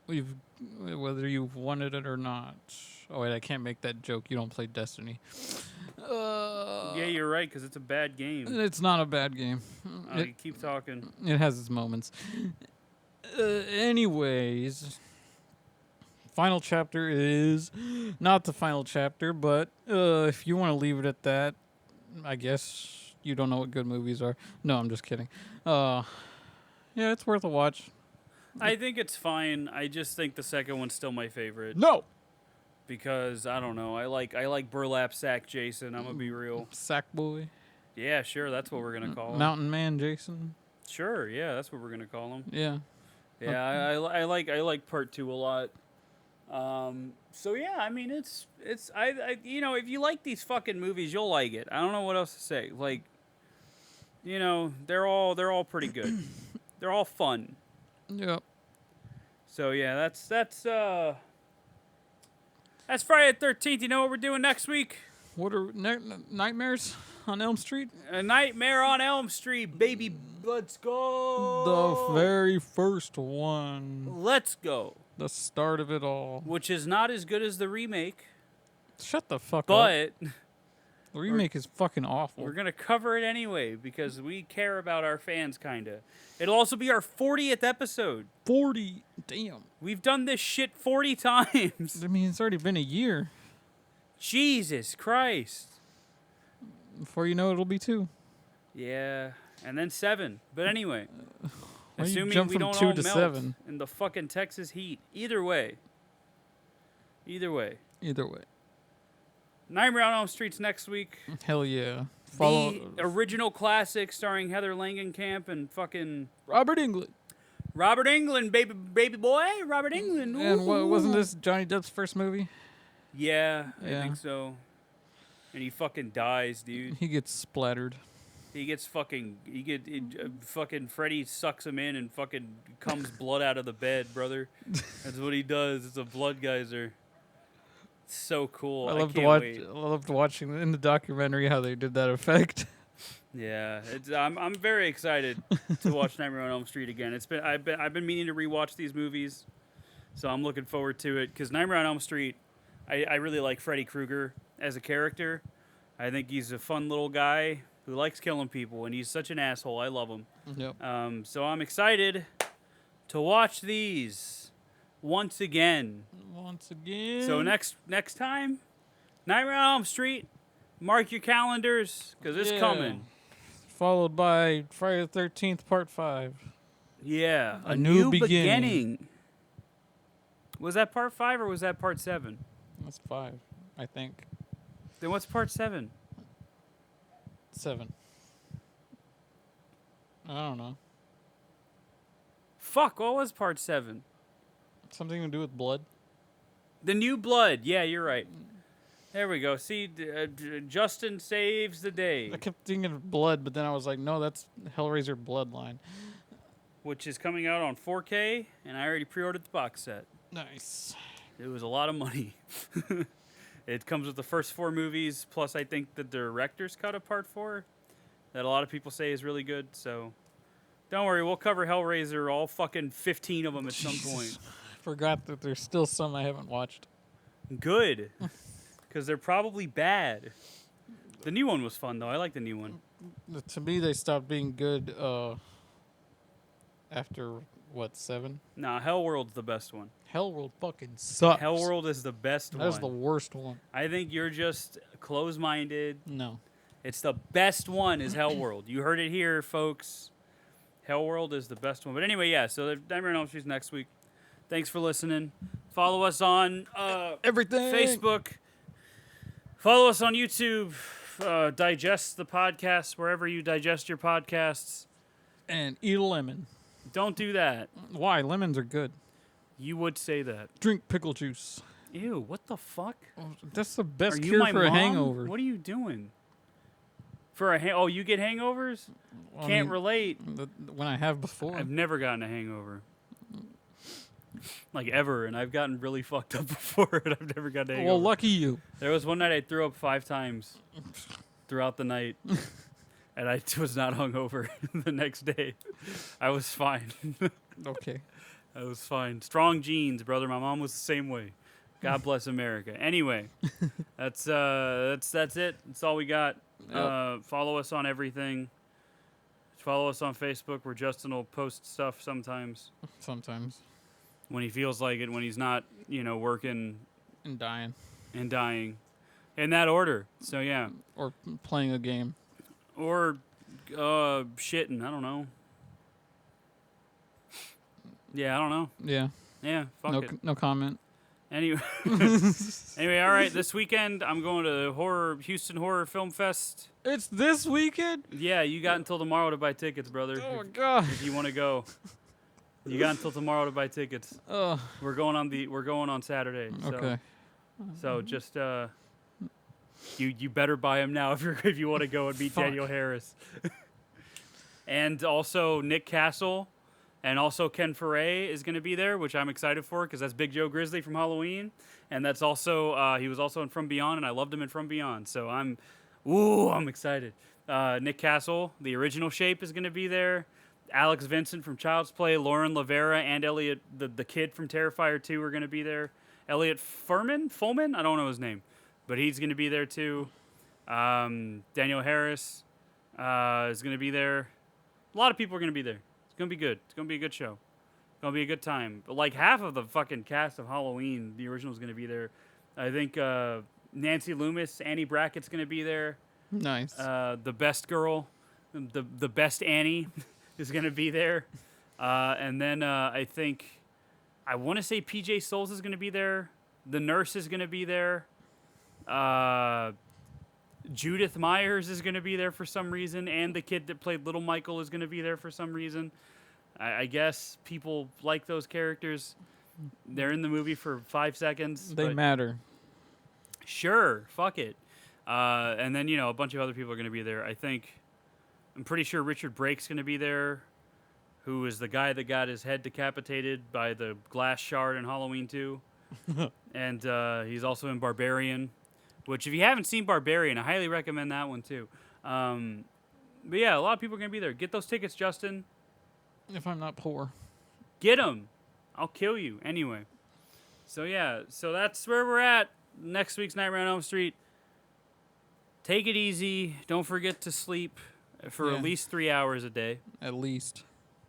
Whether you've wanted it or not. Oh wait, I can't make that joke. You don't play Destiny. Yeah, you're right, because it's a bad game. It's not a bad game. Keep talking. It has its moments. Anyways, final chapter is not the final chapter, but if you want to leave it at that, I guess you don't know what good movies are. No, I'm just kidding. Yeah, it's worth a watch. I think it's fine. I just think the second one's still my favorite. No. Because I don't know. I like burlap sack Jason. I'm gonna be real. Sack boy. Yeah, sure. That's what we're gonna call him. Mountain man Jason. Sure. Yeah, that's what we're gonna call him. Yeah. Yeah, I like part 2 a lot. So yeah, I mean it's I if you like these fucking movies, you'll like it. I don't know what else to say. Like, they're all pretty good. They're all fun. Yep. So yeah, that's Friday the 13th. You know what we're doing next week? What are Nightmares on Elm Street? A Nightmare on Elm Street, baby. Let's go. The very first one. Let's go. The start of it all. Which is not as good as the remake, Shut the fuck up. but The remake is fucking awful. we're going to cover it anyway because we care about our fans, kind of. It'll also be our 40th episode. 40. Damn. We've done this shit 40 times. I mean, it's already been a year. Jesus Christ. Before you know it, it'll be 2. Yeah, and then 7. But anyway, Why you assuming jump we from don't 2 all to melt 7? in the fucking Texas heat. Either way. Either way. Nightmare on Elm Street's next week. Hell yeah. The original classic starring Heather Langenkamp and fucking Robert Englund. Robert Englund, baby boy. Robert Englund. And Ooh. wasn't this Johnny Depp's first movie? Yeah, I Yeah. think so. And he fucking dies, dude. He gets splattered. Fucking Freddy sucks him in and fucking comes blood out of the bed, brother. That's what he does. It's a blood geyser. It's so cool. I can't wait. I loved watching in the documentary how they did that effect. Yeah, I'm very excited to watch Nightmare on Elm Street again. I've been meaning to rewatch these movies So I'm looking forward to it because Nightmare on Elm Street, I really like Freddy Krueger as a character. I think he's a fun little guy who likes killing people, and he's such an asshole. I love him. Yep. So I'm excited to watch these once again. Once again. So next time, Nightmare on Elm Street, mark your calendars because it's coming. Followed by Friday the 13th, Part 5. Yeah, A new beginning. Was that Part 5 or was that Part 7? That's 5, I think. Then what's Part 7? 7. I don't know. Fuck, what was Part 7? Something to do with blood? The New Blood. Yeah, you're right. There we go. See, Justin saves the day. I kept thinking of blood, but then I was like, no, that's Hellraiser Bloodline. Which is coming out on 4K, and I already pre-ordered the box set. Nice. It was a lot of money. It comes with the first 4 movies, plus I think the director's cut of Part 4 that a lot of people say is really good. So don't worry, we'll cover Hellraiser, all fucking 15 of them at some point. Forgot that there's still some I haven't watched. Good, because they're probably bad. The new one was fun, though. I like the new one. To me, they stopped being good after, what, 7? Nah, Hellworld's the best one. Hellworld fucking sucks. Hellworld is the best one. That is the worst one. I think you're just close-minded. No. It's the best one is Hellworld. You heard it here, folks. Hellworld is the best one. But anyway, yeah, so the Nightmare on Elm Street's next week. Thanks for listening. Follow us on everything. Facebook. Follow us on YouTube. Digest the podcast wherever you digest your podcasts. And eat a lemon. Don't do that. Why? Lemons are good. You would say that. Drink pickle juice. Ew, what the fuck? That's the best Are you cure my for a mom? hangover. What are you doing? Oh, you get hangovers? Well, Can't relate. When I have before. I've never gotten a hangover. Like, ever. And I've gotten really fucked up before, and I've never gotten a hangover. Well, lucky you. There was one night I threw up 5 times throughout the night. And I was not hungover the next day. I was fine. Okay. I was fine. Strong genes, brother. My mom was the same way. God bless America. Anyway, that's it. That's all we got. Yep. Follow us on everything. Follow us on Facebook where Justin will post stuff sometimes. Sometimes. When he feels like it, when he's not, working And dying. and dying. In that order. So, yeah. Or playing a game. Or shitting. I don't know. Yeah, I don't know. Yeah. Yeah, fuck it. No comment. Anyway, all right. This weekend, I'm going to Houston Horror Film Fest. It's this weekend? Yeah, you got until tomorrow to buy tickets, brother. Oh, my God. If you want to go, you got until tomorrow to buy tickets. We're going on Saturday. So, Okay. So just you better buy them now if you want to go and meet Daniel Harris. And also Nick Castle. And also Ken Foray is going to be there, which I'm excited for because that's Big Joe Grizzly from Halloween. And that's also, he was also in From Beyond, and I loved him in From Beyond. So I'm excited. Nick Castle, the original Shape, is going to be there. Alex Vincent from Child's Play, Lauren Lavera, and Elliot, the kid from Terrifier 2 are going to be there. Elliot Fullman? I don't know his name. But he's going to be there too. Daniel Harris is going to be there. A lot of people are going to be there. It's going to be good. It's going to be a good show. It's going to be a good time. But like half of the fucking cast of Halloween, the original, is going to be there. I think Nancy Loomis, Annie Brackett's going to be there. Nice. The best girl, the best Annie is going to be there. And then I want to say PJ Souls is going to be there. The nurse is going to be there. Judith Myers is going to be there for some reason, and the kid that played Little Michael is going to be there for some reason. I guess people like those characters. They're in the movie for 5 seconds. They matter. Sure, fuck it. And then, a bunch of other people are going to be there. I'm pretty sure Richard Brake's going to be there, who is the guy that got his head decapitated by the glass shard in Halloween 2. And he's also in Barbarian. Which, if you haven't seen Barbarian, I highly recommend that one, too. But, yeah, a lot of people are going to be there. Get those tickets, Justin. If I'm not poor. Get them. I'll kill you. Anyway. So yeah, so that's where we're at. Next week's Nightmare on Elm Street. Take it easy. Don't forget to sleep for Yeah. at least 3 hours a day. At least.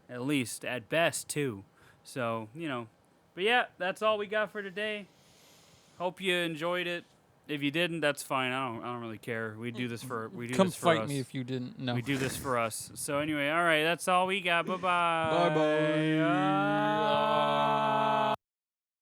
At least, at best, 2. So, you know. But yeah, that's all we got for today. Hope you enjoyed it. If you didn't, that's fine. I don't really care. We do this for Come this for fight us. me if you didn't. No. We do this for us. So anyway, all right, that's all we got. Bye-bye. Bye bye.